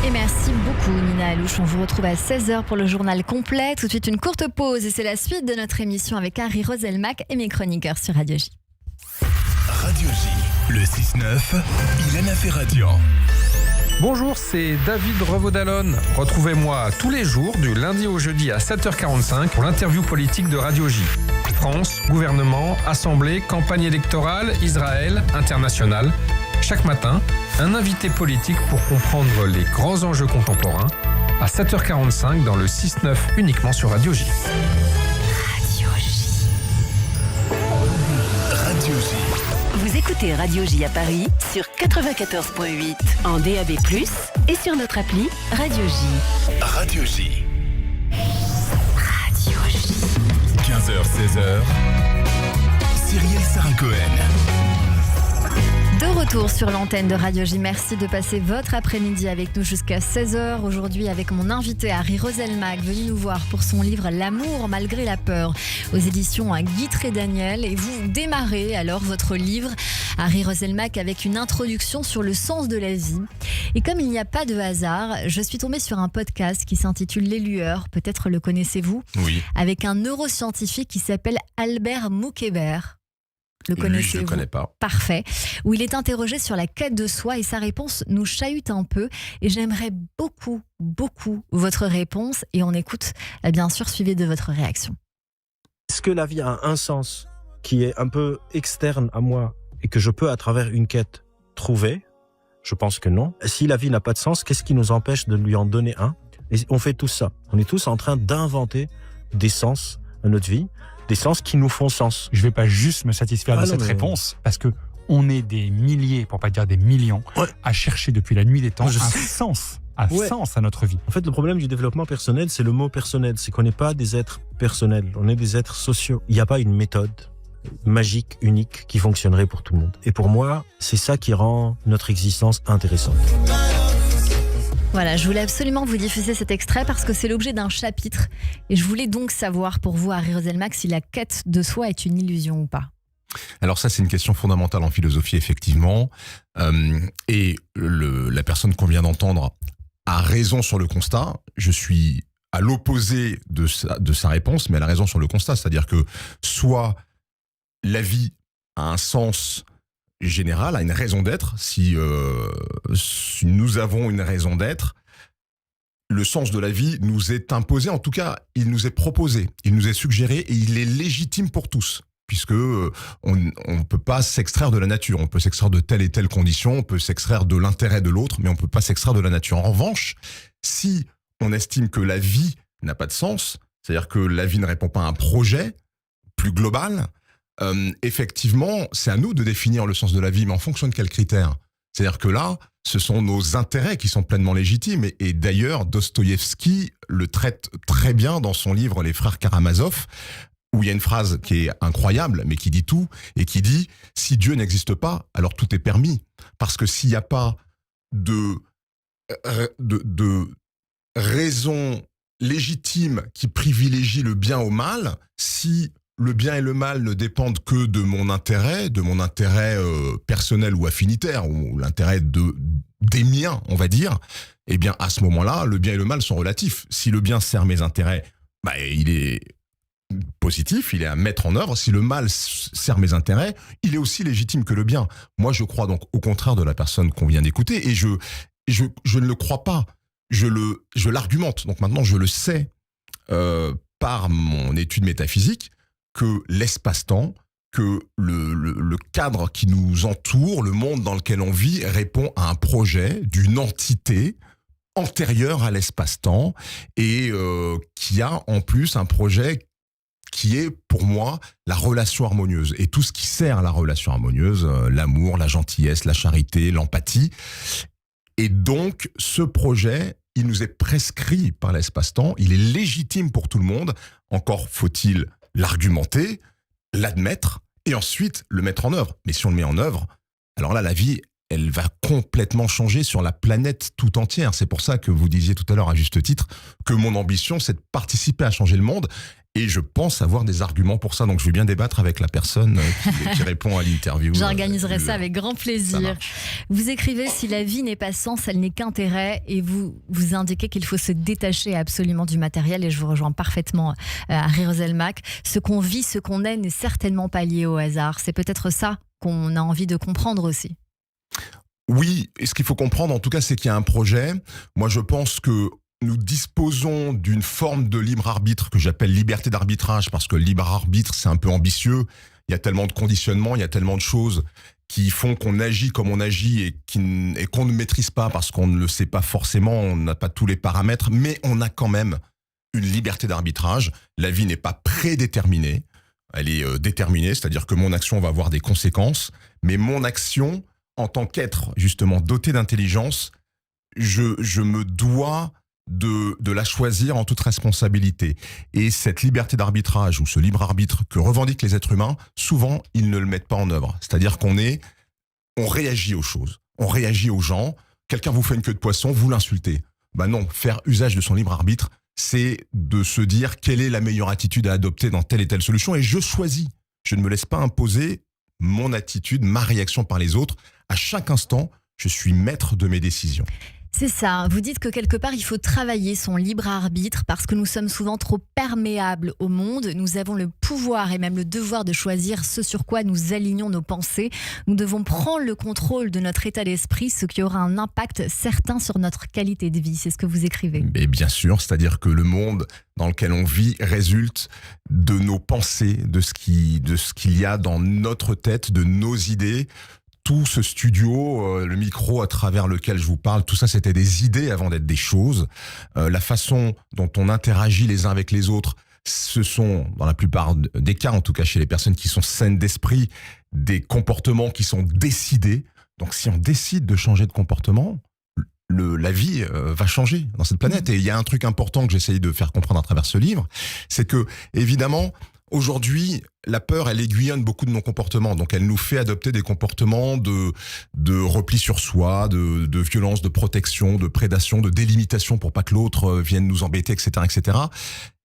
Et merci beaucoup Nina Alouche. On vous retrouve à 16h pour le journal complet. Tout de suite une courte pause et c'est la suite de notre émission avec Harry Roselmack et mes chroniqueurs sur Radio J. Radio J, le 6-9, Ilana Ferradian. Bonjour, c'est David Revaudalon. Retrouvez-moi tous les jours, du lundi au jeudi à 7h45 pour l'interview politique de Radio J. France, gouvernement, assemblée, campagne électorale, Israël, international. Chaque matin, un invité politique pour comprendre les grands enjeux contemporains à 7h45 dans le 6-9 uniquement sur Radio J. Radio J. Radio J. Vous écoutez Radio J à Paris sur 94.8 en DAB+, et sur notre appli Radio J. Radio J. Radio J. 15h-16h, Cyrielle Sarah-Cohen. De retour sur l'antenne de Radio J. Merci de passer votre après-midi avec nous jusqu'à 16h. Aujourd'hui avec mon invité Harry Roselmack, venu nous voir pour son livre L'amour malgré la peur aux éditions Guitry Daniel. Et vous démarrez alors votre livre, Harry Roselmack, avec une introduction sur le sens de la vie. Et comme il n'y a pas de hasard, je suis tombée sur un podcast qui s'intitule Les Lueurs, peut-être le connaissez-vous, Oui. avec un neuroscientifique qui s'appelle Albert Moukébert. Le Lui, connaissez-vous ? je ne le connais pas. Parfait. Où il est interrogé sur la quête de soi et sa réponse nous chahute un peu. Et j'aimerais beaucoup votre réponse. Et on écoute, bien sûr, suivi de votre réaction. Est-ce que la vie a un sens qui est un peu externe à moi et que je peux, à travers une quête, trouver ? Je pense que non. Si la vie n'a pas de sens, qu'est-ce qui nous empêche de lui en donner un ? Et on fait tout ça. On est tous en train d'inventer des sens à notre vie, des sens qui nous font sens. Je vais pas juste me satisfaire de cette réponse, parce que on est des milliers, pour pas dire des millions, à chercher depuis la nuit des temps sens à notre vie. En fait, le problème du développement personnel, c'est le mot personnel. C'est qu'on n'est pas des êtres personnels, on est des êtres sociaux. Il n'y a pas une méthode magique, unique, qui fonctionnerait pour tout le monde. Et pour moi, c'est ça qui rend notre existence intéressante. Voilà, je voulais absolument vous diffuser cet extrait parce que c'est l'objet d'un chapitre. Et je voulais donc savoir pour vous, Harry Roselmack, si la quête de soi est une illusion ou pas. Alors ça, c'est une question fondamentale en philosophie, effectivement. Et la personne qu'on vient d'entendre a raison sur le constat. Je suis à l'opposé de sa réponse, mais elle a raison sur le constat. C'est-à-dire que soit la vie a un sens général, a une raison d'être. Si nous avons une raison d'être, le sens de la vie nous est imposé. En tout cas, il nous est proposé, il nous est suggéré et il est légitime pour tous. Puisque on ne peut pas s'extraire de la nature. On peut s'extraire de telle et telle condition, on peut s'extraire de l'intérêt de l'autre, mais on ne peut pas s'extraire de la nature. En revanche, si on estime que la vie n'a pas de sens, c'est-à-dire que la vie ne répond pas à un projet plus global, effectivement, c'est à nous de définir le sens de la vie, mais en fonction de quels critères ? C'est-à-dire que là, ce sont nos intérêts qui sont pleinement légitimes. Et d'ailleurs, Dostoïevski le traite très bien dans son livre Les Frères Karamazov, où il y a une phrase qui est incroyable, mais qui dit tout, et qui dit « Si Dieu n'existe pas, alors tout est permis ». Parce que s'il n'y a pas de raison légitime qui privilégie le bien au mal, si le bien et le mal ne dépendent que de mon intérêt personnel ou affinitaire, ou l'intérêt des miens, on va dire, eh bien, à ce moment-là, le bien et le mal sont relatifs. Si le bien sert mes intérêts, il est positif, il est à mettre en œuvre. Si le mal sert mes intérêts, il est aussi légitime que le bien. Moi, je crois donc au contraire de la personne qu'on vient d'écouter, et je ne le crois pas. Je l'argumente. Donc maintenant, je le sais par mon étude métaphysique que l'espace-temps, que le cadre qui nous entoure, le monde dans lequel on vit, répond à un projet d'une entité antérieure à l'espace-temps et qui a en plus un projet qui est pour moi la relation harmonieuse. Et tout ce qui sert à la relation harmonieuse, l'amour, la gentillesse, la charité, l'empathie. Et donc, ce projet, il nous est prescrit par l'espace-temps, il est légitime pour tout le monde. Encore faut-il l'argumenter, l'admettre, et ensuite le mettre en œuvre. Mais si on le met en œuvre, alors là, la vie, elle va complètement changer sur la planète tout entière. C'est pour ça que vous disiez tout à l'heure, à juste titre, que mon ambition, c'est de participer à changer le monde. Et je pense avoir des arguments pour ça. Donc, je vais bien débattre avec la personne qui répond à l'interview. J'organiserai ça avec grand plaisir. Vous écrivez « Si la vie n'est pas sens, elle n'est qu'intérêt » et vous indiquez qu'il faut se détacher absolument du matériel. Et je vous rejoins parfaitement à Rirozelmac. Ce qu'on vit, ce qu'on est n'est certainement pas lié au hasard. C'est peut-être ça qu'on a envie de comprendre aussi. Oui, et ce qu'il faut comprendre en tout cas, c'est qu'il y a un projet. Moi, je pense que nous disposons d'une forme de libre arbitre que j'appelle liberté d'arbitrage, parce que libre arbitre, c'est un peu ambitieux. Il y a tellement de conditionnements, il y a tellement de choses qui font qu'on agit comme on agit et qu'on ne maîtrise pas parce qu'on ne le sait pas forcément, on n'a pas tous les paramètres, mais on a quand même une liberté d'arbitrage. La vie n'est pas prédéterminée, elle est déterminée, c'est-à-dire que mon action va avoir des conséquences, mais mon action, en tant qu'être justement doté d'intelligence, je me dois de la choisir en toute responsabilité. Et cette liberté d'arbitrage ou ce libre arbitre que revendiquent les êtres humains, souvent, ils ne le mettent pas en œuvre. C'est-à-dire on réagit aux choses, on réagit aux gens. Quelqu'un vous fait une queue de poisson, vous l'insultez. Non, faire usage de son libre arbitre, c'est de se dire quelle est la meilleure attitude à adopter dans telle et telle solution. Et je choisis. Je ne me laisse pas imposer mon attitude, ma réaction par les autres. À chaque instant, je suis maître de mes décisions. C'est ça, vous dites que quelque part il faut travailler son libre arbitre parce que nous sommes souvent trop perméables au monde, nous avons le pouvoir et même le devoir de choisir ce sur quoi nous alignons nos pensées, nous devons prendre le contrôle de notre état d'esprit, ce qui aura un impact certain sur notre qualité de vie, c'est ce que vous écrivez. Mais bien sûr, c'est-à-dire que le monde dans lequel on vit résulte de nos pensées, de ce qu'il y a dans notre tête, de nos idées. Tout ce studio, le micro à travers lequel je vous parle, tout ça c'était des idées avant d'être des choses. La façon dont on interagit les uns avec les autres, ce sont, dans la plupart des cas, en tout cas chez les personnes qui sont saines d'esprit, des comportements qui sont décidés. Donc si on décide de changer de comportement, la vie va changer dans cette planète. Et il y a un truc important que j'essaye de faire comprendre à travers ce livre, c'est que, évidemment, aujourd'hui, la peur, elle aiguillonne beaucoup de nos comportements. Donc, elle nous fait adopter des comportements de repli sur soi, de violence, de protection, de prédation, de délimitation pour pas que l'autre vienne nous embêter, etc., etc.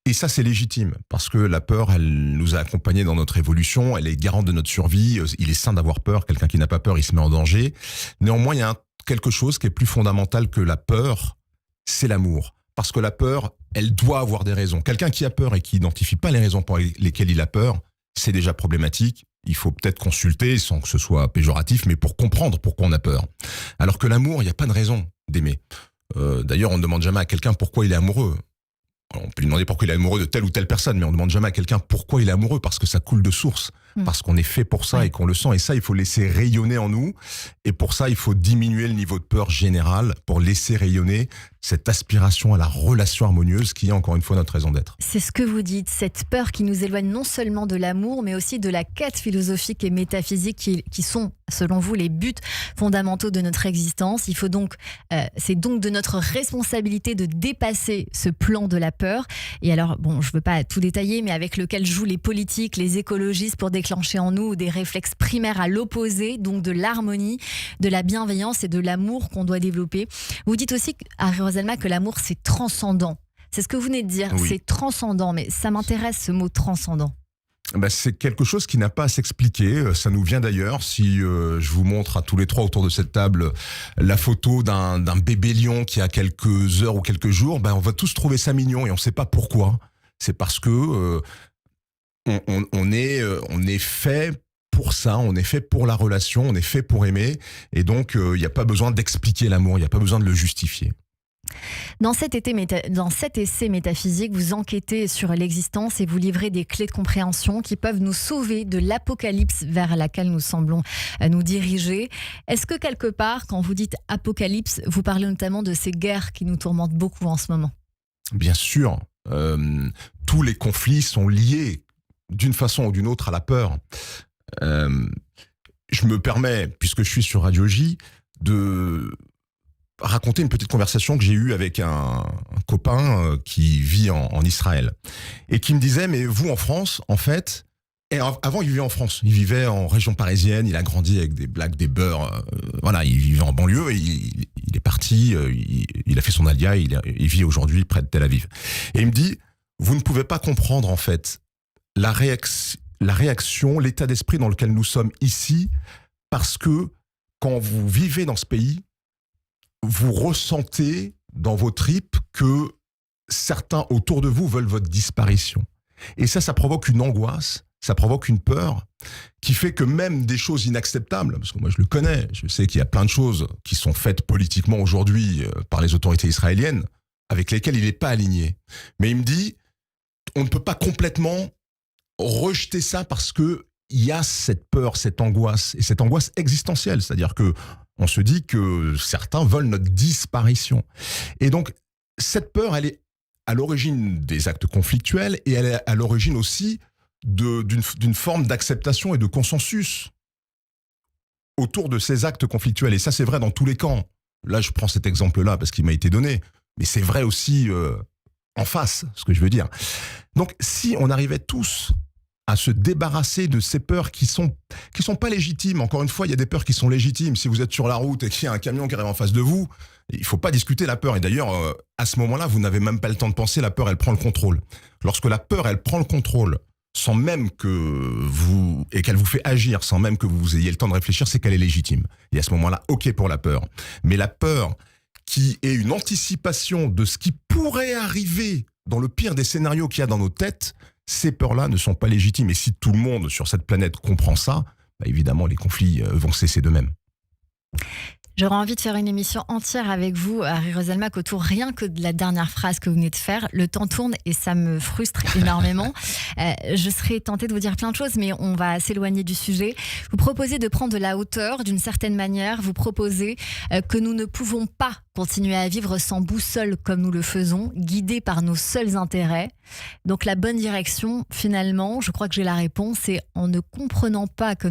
Et ça, c'est légitime parce que la peur, elle nous a accompagnés dans notre évolution. Elle est garante de notre survie. Il est sain d'avoir peur. Quelqu'un qui n'a pas peur, il se met en danger. Néanmoins, il y a quelque chose qui est plus fondamental que la peur, c'est l'amour. Parce que la peur, elle doit avoir des raisons. Quelqu'un qui a peur et qui n'identifie pas les raisons pour lesquelles il a peur, c'est déjà problématique. Il faut peut-être consulter, sans que ce soit péjoratif, mais pour comprendre pourquoi on a peur. Alors que l'amour, il n'y a pas de raison d'aimer. D'ailleurs, on ne demande jamais à quelqu'un pourquoi il est amoureux. On peut lui demander pourquoi il est amoureux de telle ou telle personne, mais on ne demande jamais à quelqu'un pourquoi il est amoureux, parce que ça coule de source, parce qu'on est fait pour ça et qu'on le sent. Et ça, il faut laisser rayonner en nous. Et pour ça, il faut diminuer le niveau de peur général pour laisser rayonner cette aspiration à la relation harmonieuse qui est encore une fois notre raison d'être. C'est ce que vous dites, cette peur qui nous éloigne non seulement de l'amour, mais aussi de la quête philosophique et métaphysique qui sont, selon vous, les buts fondamentaux de notre existence. C'est donc de notre responsabilité de dépasser ce plan de la peur. Et alors, bon, je ne veux pas tout détailler, mais avec lequel jouent les politiques, les écologistes pour déclencher en nous des réflexes primaires à l'opposé, donc de l'harmonie, de la bienveillance et de l'amour qu'on doit développer. Vous dites aussi, Harry Roselma, que l'amour, c'est transcendant. C'est ce que vous venez de dire, oui. C'est transcendant, mais ça m'intéresse ce mot transcendant. C'est quelque chose qui n'a pas à s'expliquer. Ça nous vient d'ailleurs. Si je vous montre à tous les trois autour de cette table la photo d'un bébé lion qui a quelques heures ou quelques jours, on va tous trouver ça mignon et on ne sait pas pourquoi. C'est parce que on est fait pour ça, on est fait pour la relation, on est fait pour aimer. Et donc, il n'y a pas besoin d'expliquer l'amour, il n'y a pas besoin de le justifier. Dans cet essai métaphysique, vous enquêtez sur l'existence et vous livrez des clés de compréhension qui peuvent nous sauver de l'apocalypse vers laquelle nous semblons nous diriger. Est-ce que quelque part, quand vous dites apocalypse, vous parlez notamment de ces guerres qui nous tourmentent beaucoup en ce moment ? Bien sûr, tous les conflits sont liés d'une façon ou d'une autre à la peur. Je me permets, puisque je suis sur Radio J, de raconter une petite conversation que j'ai eue avec un copain qui vit en Israël et qui me disait, mais vous en France, en fait, et avant il vivait en France, il vivait en région parisienne, il a grandi avec des blagues, des beurres, il vivait en banlieue et il est parti, il a fait son alia, il vit aujourd'hui près de Tel Aviv. Et il me dit, vous ne pouvez pas comprendre en fait la réaction, l'état d'esprit dans lequel nous sommes ici, parce que quand vous vivez dans ce pays, vous ressentez dans vos tripes que certains autour de vous veulent votre disparition. Et ça provoque une angoisse, ça provoque une peur qui fait que même des choses inacceptables, parce que moi je le connais, je sais qu'il y a plein de choses qui sont faites politiquement aujourd'hui par les autorités israéliennes avec lesquelles il n'est pas aligné. Mais il me dit, on ne peut pas complètement rejeter ça parce que il y a cette peur, cette angoisse, et cette angoisse existentielle, c'est-à-dire que on se dit que certains veulent notre disparition. Et donc, cette peur, elle est à l'origine des actes conflictuels et elle est à l'origine aussi d'une forme d'acceptation et de consensus autour de ces actes conflictuels. Et ça, c'est vrai dans tous les camps. Là, je prends cet exemple-là parce qu'il m'a été donné, mais c'est vrai aussi en face, ce que je veux dire. Donc, si on arrivait tous à se débarrasser de ces peurs qui sont pas légitimes. Encore une fois, il y a des peurs qui sont légitimes. Si vous êtes sur la route et qu'il y a un camion qui arrive en face de vous, il faut pas discuter la peur. Et d'ailleurs, à ce moment-là, vous n'avez même pas le temps de penser, la peur, elle prend le contrôle. Lorsque la peur, elle prend le contrôle, sans même qu'elle vous fait agir, sans même que vous ayez le temps de réfléchir, c'est qu'elle est légitime. Et à ce moment-là, ok pour la peur. Mais la peur qui est une anticipation de ce qui pourrait arriver dans le pire des scénarios qu'il y a dans nos têtes, ces peurs-là ne sont pas légitimes. Et si tout le monde sur cette planète comprend ça, évidemment, les conflits vont cesser d'eux-mêmes. J'aurais envie de faire une émission entière avec vous, Harry Roselma, autour rien que de la dernière phrase que vous venez de faire. Le temps tourne et ça me frustre énormément. Je serais tentée de vous dire plein de choses, mais on va s'éloigner du sujet. Vous proposez de prendre de la hauteur d'une certaine manière. Vous proposez que nous ne pouvons pas continuer à vivre sans boussole comme nous le faisons, guidés par nos seuls intérêts. Donc la bonne direction, finalement, je crois que j'ai la réponse, c'est en ne comprenant pas que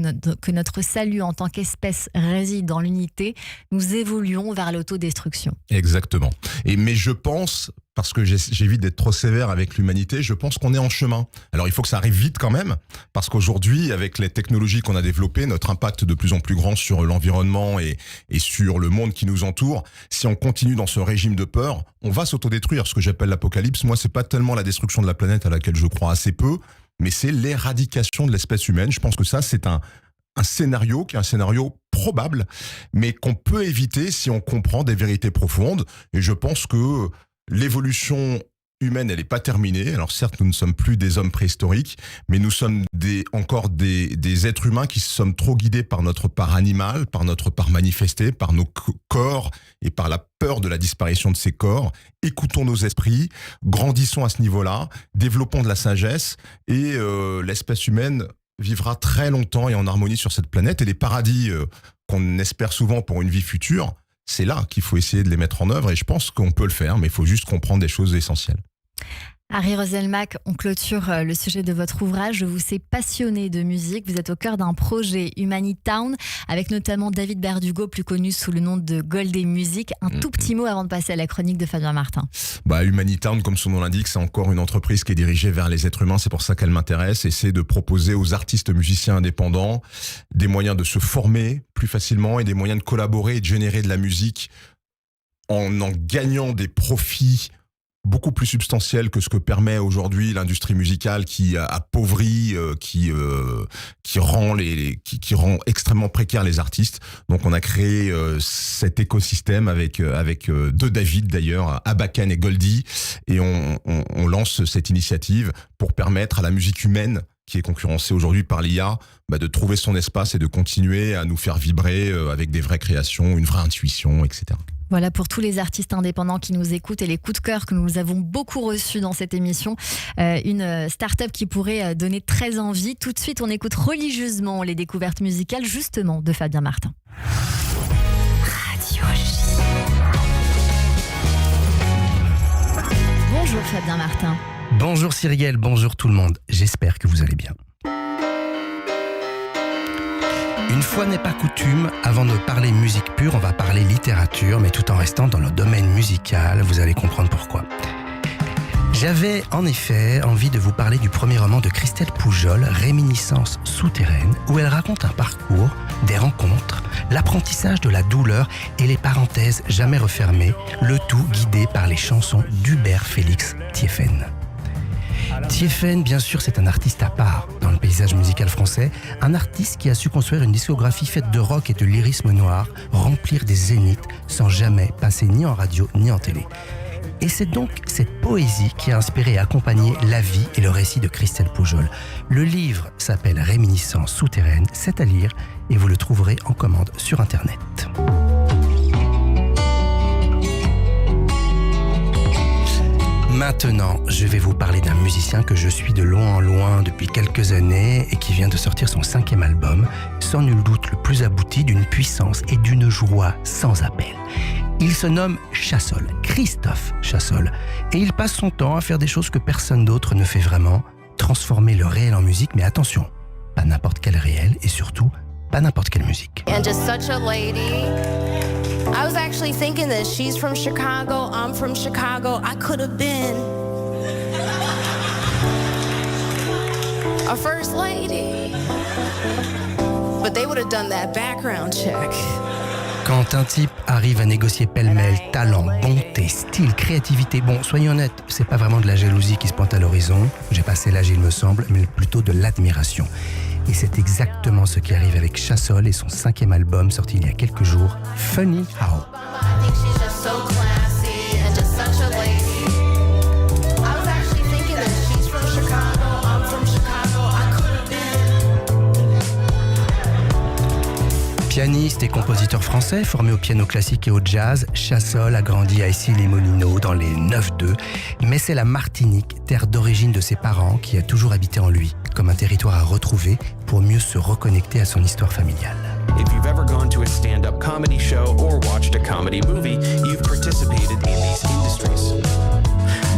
notre salut en tant qu'espèce réside dans l'unité, nous évoluons vers l'autodestruction. Exactement. Mais je pense, parce que j'évite d'être trop sévère avec l'humanité, je pense qu'on est en chemin. Alors il faut que ça arrive vite quand même, parce qu'aujourd'hui, avec les technologies qu'on a développées, notre impact de plus en plus grand sur l'environnement et sur le monde qui nous entoure, si on continue dans ce régime de peur, on va s'autodétruire. Ce que j'appelle l'apocalypse, moi, c'est pas tellement la destruction de la planète à laquelle je crois assez peu, mais c'est l'éradication de l'espèce humaine. Je pense que ça, c'est un scénario qui est un scénario probable, mais qu'on peut éviter si on comprend des vérités profondes. Et je pense que l'évolution humaine, elle n'est pas terminée. Alors certes, nous ne sommes plus des hommes préhistoriques, mais nous sommes encore des êtres humains qui sommes trop guidés par notre part animale, par notre part manifestée, par nos corps et par la peur de la disparition de ces corps. Écoutons nos esprits, grandissons à ce niveau-là, développons de la sagesse et l'espèce humaine vivra très longtemps et en harmonie sur cette planète. Et les paradis qu'on espère souvent pour une vie future, c'est là qu'il faut essayer de les mettre en œuvre et je pense qu'on peut le faire, mais il faut juste comprendre des choses essentielles. Harry Roselmack, on clôture le sujet de votre ouvrage. Je vous sais passionné de musique. Vous êtes au cœur d'un projet Humanitown avec notamment David Berdugo, plus connu sous le nom de Goldé Music. Un tout petit mot avant de passer à la chronique de Fabien Martin. Humanitown, comme son nom l'indique, c'est encore une entreprise qui est dirigée vers les êtres humains. C'est pour ça qu'elle m'intéresse et c'est de proposer aux artistes musiciens indépendants des moyens de se former plus facilement et des moyens de collaborer et de générer de la musique en gagnant des profits beaucoup plus substantiel que ce que permet aujourd'hui l'industrie musicale qui appauvrit, qui rend extrêmement précaires les artistes. Donc on a créé cet écosystème avec deux David d'ailleurs, Abakan et Goldie, et on lance cette initiative pour permettre à la musique humaine qui est concurrencée aujourd'hui par l'IA, de trouver son espace et de continuer à nous faire vibrer avec des vraies créations, une vraie intuition, etc. Voilà pour tous les artistes indépendants qui nous écoutent et les coups de cœur que nous avons beaucoup reçus dans cette émission. Une start-up qui pourrait donner très envie. Tout de suite, on écoute religieusement les découvertes musicales justement de Fabien Martin. Radio J. Bonjour Fabien Martin. Bonjour Cyrielle, bonjour tout le monde. J'espère que vous allez bien. Une fois n'est pas coutume, avant de parler musique pure, on va parler littérature, mais tout en restant dans le domaine musical, vous allez comprendre pourquoi. J'avais en effet envie de vous parler du premier roman de Christelle Poujol, Réminiscences souterraines, où elle raconte un parcours, des rencontres, l'apprentissage de la douleur et les parenthèses jamais refermées, le tout guidé par les chansons d'Hubert Félix Thiéfaine. Thiéfaine, bien sûr, c'est un artiste à part dans le paysage musical français, un artiste qui a su construire une discographie faite de rock et de lyrisme noir, remplir des zéniths sans jamais passer ni en radio ni en télé. Et c'est donc cette poésie qui a inspiré et accompagné la vie et le récit de Christelle Poujol. Le livre s'appelle Réminiscences souterraines, c'est à lire et vous le trouverez en commande sur Internet. Maintenant, je vais vous parler d'un musicien que je suis de loin en loin depuis quelques années et qui vient de sortir son 5e album, sans nul doute le plus abouti, d'une puissance et d'une joie sans appel. Il se nomme Chassol, Christophe Chassol, et il passe son temps à faire des choses que personne d'autre ne fait vraiment, transformer le réel en musique, mais attention, pas n'importe quel réel et surtout, pas n'importe quelle musique. And just such a lady. I was actually thinking that she's from Chicago, I'm from Chicago. I could have been a first lady. But they would have done that background check. Quand un type arrive à négocier pêle-mêle talent, bonté, style, créativité, bon, soyons honnêtes, c'est pas vraiment de la jalousie qui se pointe à l'horizon, j'ai passé l'âge il me semble, mais plutôt de l'admiration. Et c'est exactement ce qui arrive avec Chassol et son 5e album sorti il y a quelques jours, Funny How. Pianiste et compositeur français, formé au piano classique et au jazz, Chassol a grandi à Issy-les-Moulineaux dans les 9-2, mais c'est la Martinique, terre d'origine de ses parents, qui a toujours habité en lui, comme un territoire à retrouver pour mieux se reconnecter à son histoire familiale. If you've ever gone to a stand-up comedy show or watched a comedy movie, you've participated in these industries.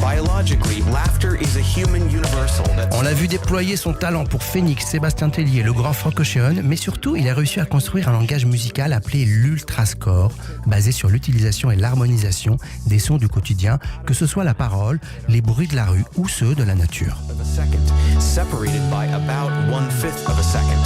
Biologically, laughter is a human universal. On l'a vu déployer son talent pour Phoenix, Sébastien Tellier, le grand Frank Ocean, mais surtout, il a réussi à construire un langage musical appelé l'ultrascore, basé sur l'utilisation et l'harmonisation des sons du quotidien, que ce soit la parole, les bruits de la rue ou ceux de la nature. Separated by about 1/5 of a second.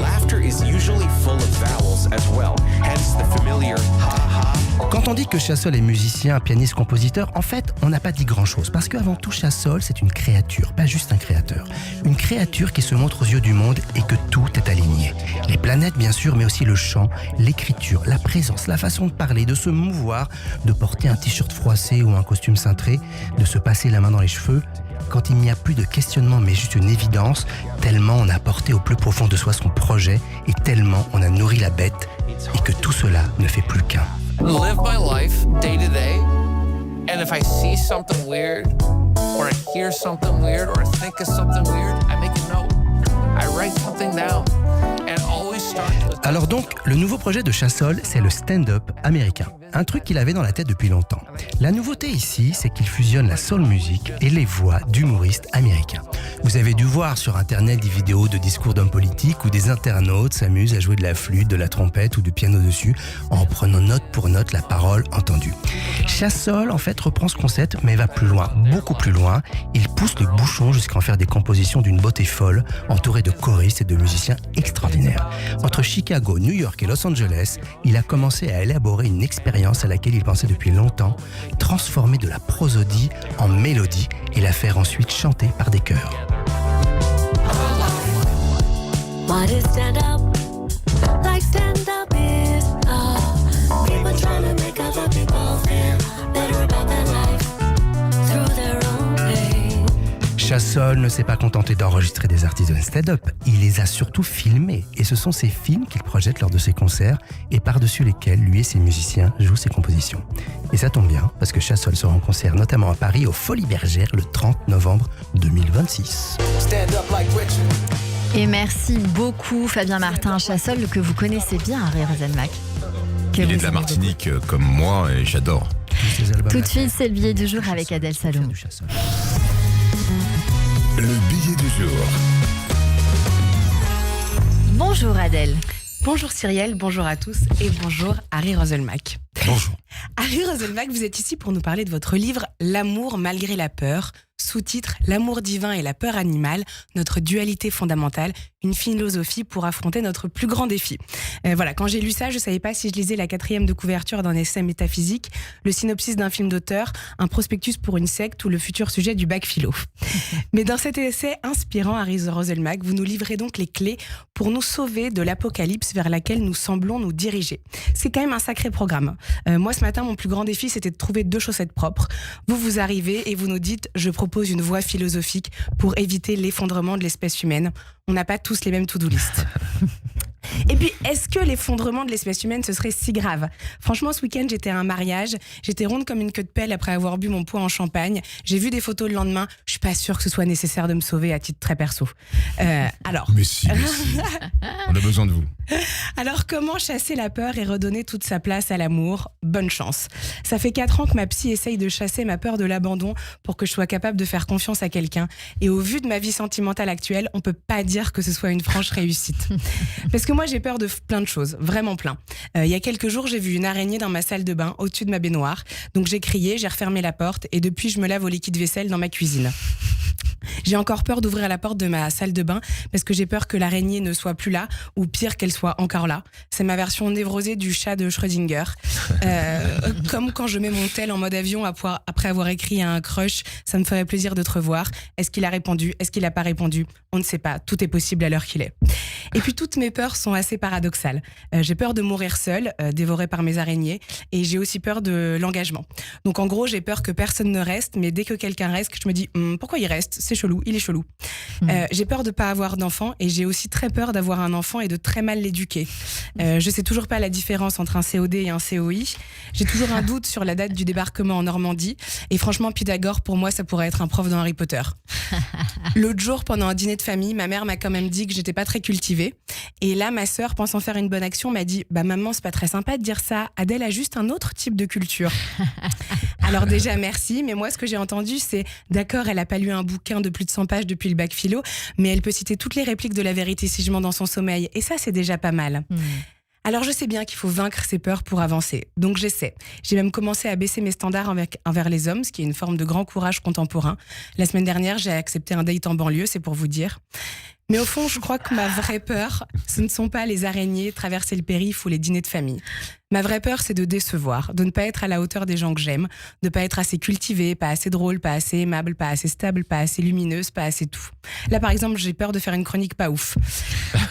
Laughter is usually full of vowels as well, hence the familiar ha-ha. Quand on dit que Chassol est musicien, pianiste, compositeur, en fait, on n'a pas dit grand-chose. Parce qu'avant tout, Chassol, c'est une créature, pas juste un créateur. Une créature qui se montre aux yeux du monde et que tout est aligné. Les planètes, bien sûr, mais aussi le chant, l'écriture, la présence, la façon de parler, de se mouvoir, de porter un t-shirt froissé ou un costume cintré, de se passer la main dans les cheveux. Quand il n'y a plus de questionnement, mais juste une évidence, tellement on a porté au plus profond de soi son projet et tellement on a nourri la bête et que tout cela ne fait plus qu'un. Live my life day to day, and if I see something weird, or I hear something weird, or I think of something weird, I make a note. I write something down, and always start with Alors donc, le nouveau projet de Chassol, c'est le stand-up américain. Un truc qu'il avait dans la tête depuis longtemps. La nouveauté ici, c'est qu'il fusionne la soul music et les voix d'humoristes américains. Vous avez dû voir sur internet des vidéos de discours d'hommes politiques où des internautes s'amusent à jouer de la flûte, de la trompette ou du piano dessus en prenant note pour note la parole entendue. Chassol, en fait, reprend ce concept mais va plus loin, beaucoup plus loin. Il pousse le bouchon jusqu'à en faire des compositions d'une beauté folle, entourées de choristes et de musiciens extraordinaires. Entre Chicago, New York et Los Angeles, il a commencé à élaborer une expérience à laquelle il pensait depuis longtemps, transformer de la prosodie en mélodie et la faire ensuite chanter par des chœurs. What is stand up? Like stand up is people trying to make other people feel better about their life through their own pain. Chassol ne s'est pas contenté d'enregistrer des artistes de stand-up, il les a surtout filmés. Et ce sont ces films qu'il projette lors de ses concerts et par-dessus lesquels lui et ses musiciens jouent ses compositions. Et ça tombe bien, parce que Chassol sera en concert notamment à Paris au Folies Bergères le 30 novembre 2026. Et merci beaucoup Fabien Martin. Chassol, que vous connaissez bien, Harry Roselmack. Il est de la Martinique comme moi et j'adore. Tout de suite, c'est le billet du jour avec Adèle Salomon. Le billet du jour. Bonjour Adèle. Bonjour Cyrielle, bonjour à tous et bonjour Harry Roselmack. Bonjour. Harry Roselmack, vous êtes ici pour nous parler de votre livre « L'amour malgré la peur », sous-titre « L'amour divin et la peur animale, notre dualité fondamentale, une philosophie pour affronter notre plus grand défi ». Voilà, quand j'ai lu ça, je ne savais pas si je lisais la 4e de couverture d'un essai métaphysique, le synopsis d'un film d'auteur, un prospectus pour une secte ou le futur sujet du bac philo. Mais dans cet essai inspirant, Harry Roselmack, vous nous livrez donc les clés pour nous sauver de l'apocalypse vers laquelle nous semblons nous diriger. C'est quand même un sacré programme. Moi, ce matin, mon plus grand défi, c'était de trouver 2 chaussettes propres. Vous arrivez et vous nous dites « Je propose une voie philosophique pour éviter l'effondrement de l'espèce humaine ». On n'a pas tous les mêmes to-do list. Et puis, est-ce que l'effondrement de l'espèce humaine, ce serait si grave ? Franchement, ce week-end, j'étais à un mariage, j'étais ronde comme une queue de pelle après avoir bu mon pot en champagne, j'ai vu des photos le lendemain, je suis pas sûre que ce soit nécessaire de me sauver à titre très perso. Alors... Mais si. On a besoin de vous. Alors, comment chasser la peur et redonner toute sa place à l'amour ? Bonne chance. Ça fait 4 ans que ma psy essaye de chasser ma peur de l'abandon pour que je sois capable de faire confiance à quelqu'un. Et au vu de ma vie sentimentale actuelle, on peut pas dire que ce soit une franche réussite. Parce que moi, j'ai peur de plein de choses, vraiment plein. Il y a quelques jours, j'ai vu une araignée dans ma salle de bain, au-dessus de ma baignoire. Donc j'ai crié, j'ai refermé la porte et depuis, je me lave au liquide vaisselle dans ma cuisine. J'ai encore peur d'ouvrir la porte de ma salle de bain parce que j'ai peur que l'araignée ne soit plus là ou pire qu'elle soit encore là. C'est ma version névrosée du chat de Schrödinger. Comme quand je mets mon tel en mode avion après avoir écrit à un crush, ça me ferait plaisir de te revoir. Est-ce qu'il a répondu ? Est-ce qu'il n'a pas répondu ? On ne sait pas. Tout est possible à l'heure qu'il est. Et puis toutes mes peurs sont assez paradoxales. J'ai peur de mourir seule, dévorée par mes araignées, et j'ai aussi peur de l'engagement. Donc en gros, j'ai peur que personne ne reste, mais dès que quelqu'un reste, je me dis pourquoi il reste ? C'est chelou, il est chelou. J'ai peur de pas avoir d'enfant, et j'ai aussi très peur d'avoir un enfant et de très mal l'éduquer. Je sais toujours pas la différence entre un COD et un COI. J'ai toujours un doute sur la date du débarquement en Normandie, et franchement, Pythagore, pour moi, ça pourrait être un prof dans Harry Potter. L'autre jour, pendant un dîner de famille, ma mère m'a quand même dit que j'étais pas très cultivée. Et là, ma sœur, pensant faire une bonne action, m'a dit « Bah maman, c'est pas très sympa de dire ça. Adèle a juste un autre type de culture. » Alors déjà, merci. Mais moi, ce que j'ai entendu, c'est « D'accord, elle a pas lu un bouquin de plus de 100 pages depuis le bac philo, mais elle peut citer toutes les répliques de La vérité si je mens dans son sommeil. Et ça, c'est déjà pas mal. » Alors je sais bien qu'il faut vaincre ses peurs pour avancer, donc j'essaie. J'ai même commencé à baisser mes standards envers les hommes, ce qui est une forme de grand courage contemporain. La semaine dernière, j'ai accepté un date en banlieue, c'est pour vous dire. Mais au fond, je crois que ma vraie peur, ce ne sont pas les araignées, traverser le périph' ou les dîners de famille. Ma vraie peur, c'est de décevoir, de ne pas être à la hauteur des gens que j'aime, de ne pas être assez cultivée, pas assez drôle, pas assez aimable, pas assez stable, pas assez lumineuse, pas assez tout. Là, par exemple, j'ai peur de faire une chronique pas ouf.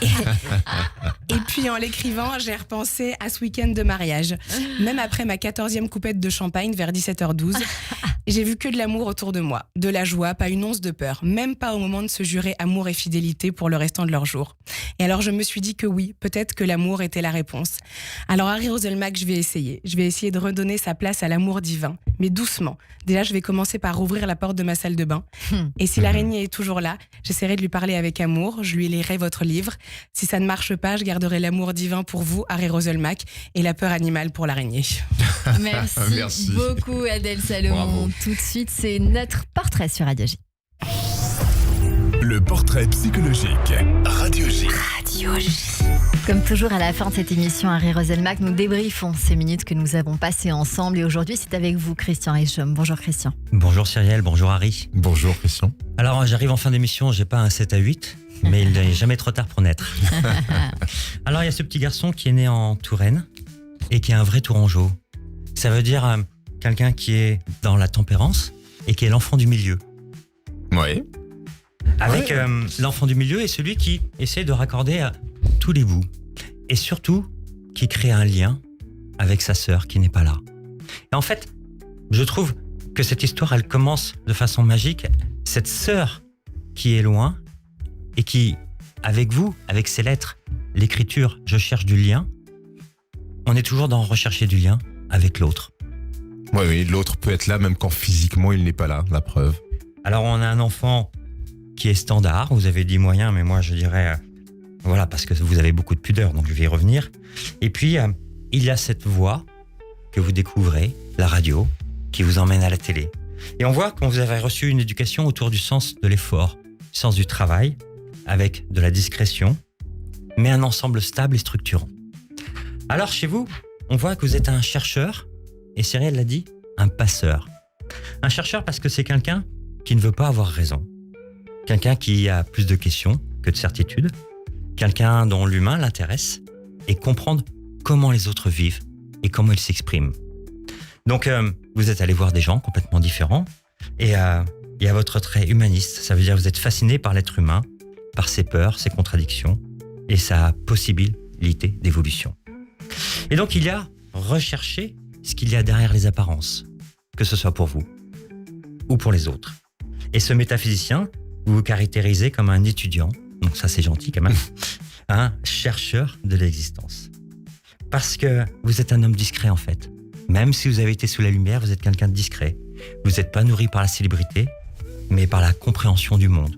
Et puis, en l'écrivant, j'ai repensé à ce week-end de mariage. Même après ma 14e coupette de champagne vers 17h12, J'ai vu que de l'amour autour de moi, de la joie, pas une once de peur, même pas au moment de se jurer amour et fidélité pour le restant de leur jour. Et alors je me suis dit que oui, peut-être que l'amour était la réponse. Alors Harry Roselmack, je vais essayer de redonner sa place à l'amour divin, mais doucement. Déjà, je vais commencer par ouvrir la porte de ma salle de bain. Et si l'araignée est toujours là, j'essaierai de lui parler avec amour, je lui lirai votre livre. Si ça ne marche pas, je garderai l'amour divin pour vous, Harry Roselmack, et la peur animale pour l'araignée. Merci beaucoup Adèle Salomon. Bravo. Tout de suite, c'est notre portrait sur Radio J. Le portrait psychologique. Radio J. Radio J. Comme toujours à la fin de cette émission, Harry Roselmack, nous débriefons ces minutes que nous avons passées ensemble. Et aujourd'hui, c'est avec vous, Christian Richomme. Bonjour Christian. Bonjour Cyrielle, bonjour Harry. Bonjour Christian. Alors j'arrive en fin d'émission, j'ai pas un 7 à 8, mais il n'est jamais trop tard pour naître. Alors il y a ce petit garçon qui est né en Touraine et qui est un vrai tourangeau. Ça veut dire quelqu'un qui est dans la tempérance et qui est l'enfant du milieu. Oui. Avec l'enfant du milieu est celui qui essaie de raccorder tous les bouts. Et surtout, qui crée un lien avec sa sœur qui n'est pas là. Et en fait, je trouve que cette histoire, elle commence de façon magique. Cette sœur qui est loin et qui, avec vous, avec ses lettres, l'écriture, je cherche du lien, on est toujours dans rechercher du lien avec l'autre. Oui, l'autre peut être là même quand physiquement il n'est pas là, la preuve. Alors on a un enfant qui est standard, vous avez dit moyen, mais moi je dirais, voilà, parce que vous avez beaucoup de pudeur, donc je vais y revenir. Et puis, il y a cette voix que vous découvrez, la radio, qui vous emmène à la télé. Et on voit que vous avez reçu une éducation autour du sens de l'effort, du sens du travail, avec de la discrétion, mais un ensemble stable et structurant. Alors chez vous, on voit que vous êtes un chercheur, et Cyrielle l'a dit, un passeur. Un chercheur parce que c'est quelqu'un qui ne veut pas avoir raison. Quelqu'un qui a plus de questions que de certitudes. Quelqu'un dont l'humain l'intéresse et comprendre comment les autres vivent et comment ils s'expriment. Donc, vous êtes allé voir des gens complètement différents et il y a votre trait humaniste. Ça veut dire que vous êtes fasciné par l'être humain, par ses peurs, ses contradictions et sa possibilité d'évolution. Et donc, il y a recherché ce qu'il y a derrière les apparences, que ce soit pour vous ou pour les autres. Et ce métaphysicien, vous vous caractérisez comme un étudiant, donc ça c'est gentil quand même, un chercheur de l'existence. Parce que vous êtes un homme discret en fait. Même si vous avez été sous la lumière, vous êtes quelqu'un de discret. Vous n'êtes pas nourri par la célébrité, mais par la compréhension du monde.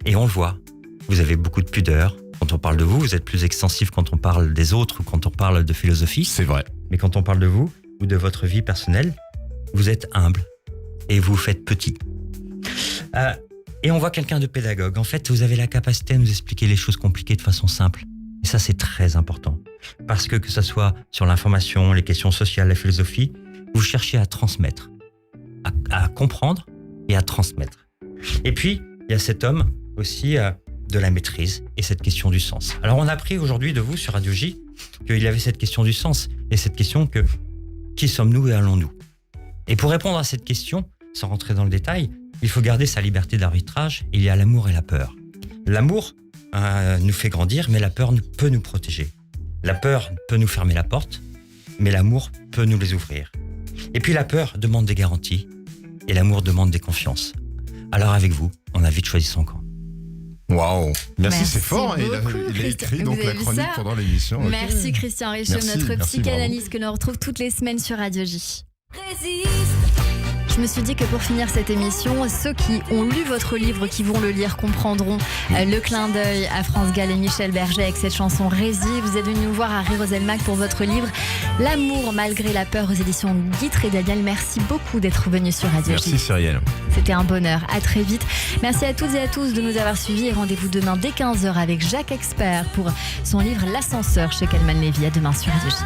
Et on le voit, vous avez beaucoup de pudeur. Quand on parle de vous, vous êtes plus extensif quand on parle des autres ou quand on parle de philosophie. C'est vrai. Mais quand on parle de vous ou de votre vie personnelle, vous êtes humble et vous faites petit. Et on voit quelqu'un de pédagogue. En fait, vous avez la capacité à nous expliquer les choses compliquées de façon simple. Et ça, c'est très important. Parce que ce soit sur l'information, les questions sociales, la philosophie, vous cherchez à transmettre, à comprendre et à transmettre. Et puis, il y a cet homme aussi de la maîtrise et cette question du sens. Alors, on a appris aujourd'hui de vous sur Radio J qu'il y avait cette question du sens et cette question que qui sommes-nous et allons-nous ? Et pour répondre à cette question, sans rentrer dans le détail, il faut garder sa liberté d'arbitrage. Il y a l'amour et la peur. L'amour nous fait grandir, mais la peur peut nous protéger. La peur peut nous fermer la porte, mais l'amour peut nous les ouvrir. Et puis la peur demande des garanties, et l'amour demande des confiances. Alors avec vous, on a vite choisi son camp. Waouh, merci, c'est fort. Beaucoup, il a écrit Christian. donc Vous la avez vu chronique ça pendant l'émission. Okay. Merci Christian Richomme, notre merci, psychanalyste que l'on retrouve toutes les semaines sur Radio J. Je me suis dit que pour finir cette émission, ceux qui ont lu votre livre, qui vont le lire, comprendront le clin d'œil à France Gall et Michel Berger avec cette chanson Rési. Vous êtes venu nous voir à Harry Roselmack pour votre livre L'amour malgré la peur aux éditions Guîtres et Daniel. Merci beaucoup d'être venu sur Radio J. Merci Cyrielle. C'était un bonheur. À très vite. Merci à toutes et à tous de nous avoir suivis et rendez-vous demain dès 15h avec Jacques Expert pour son livre L'ascenseur chez Calman Lévy. À demain sur Radio J.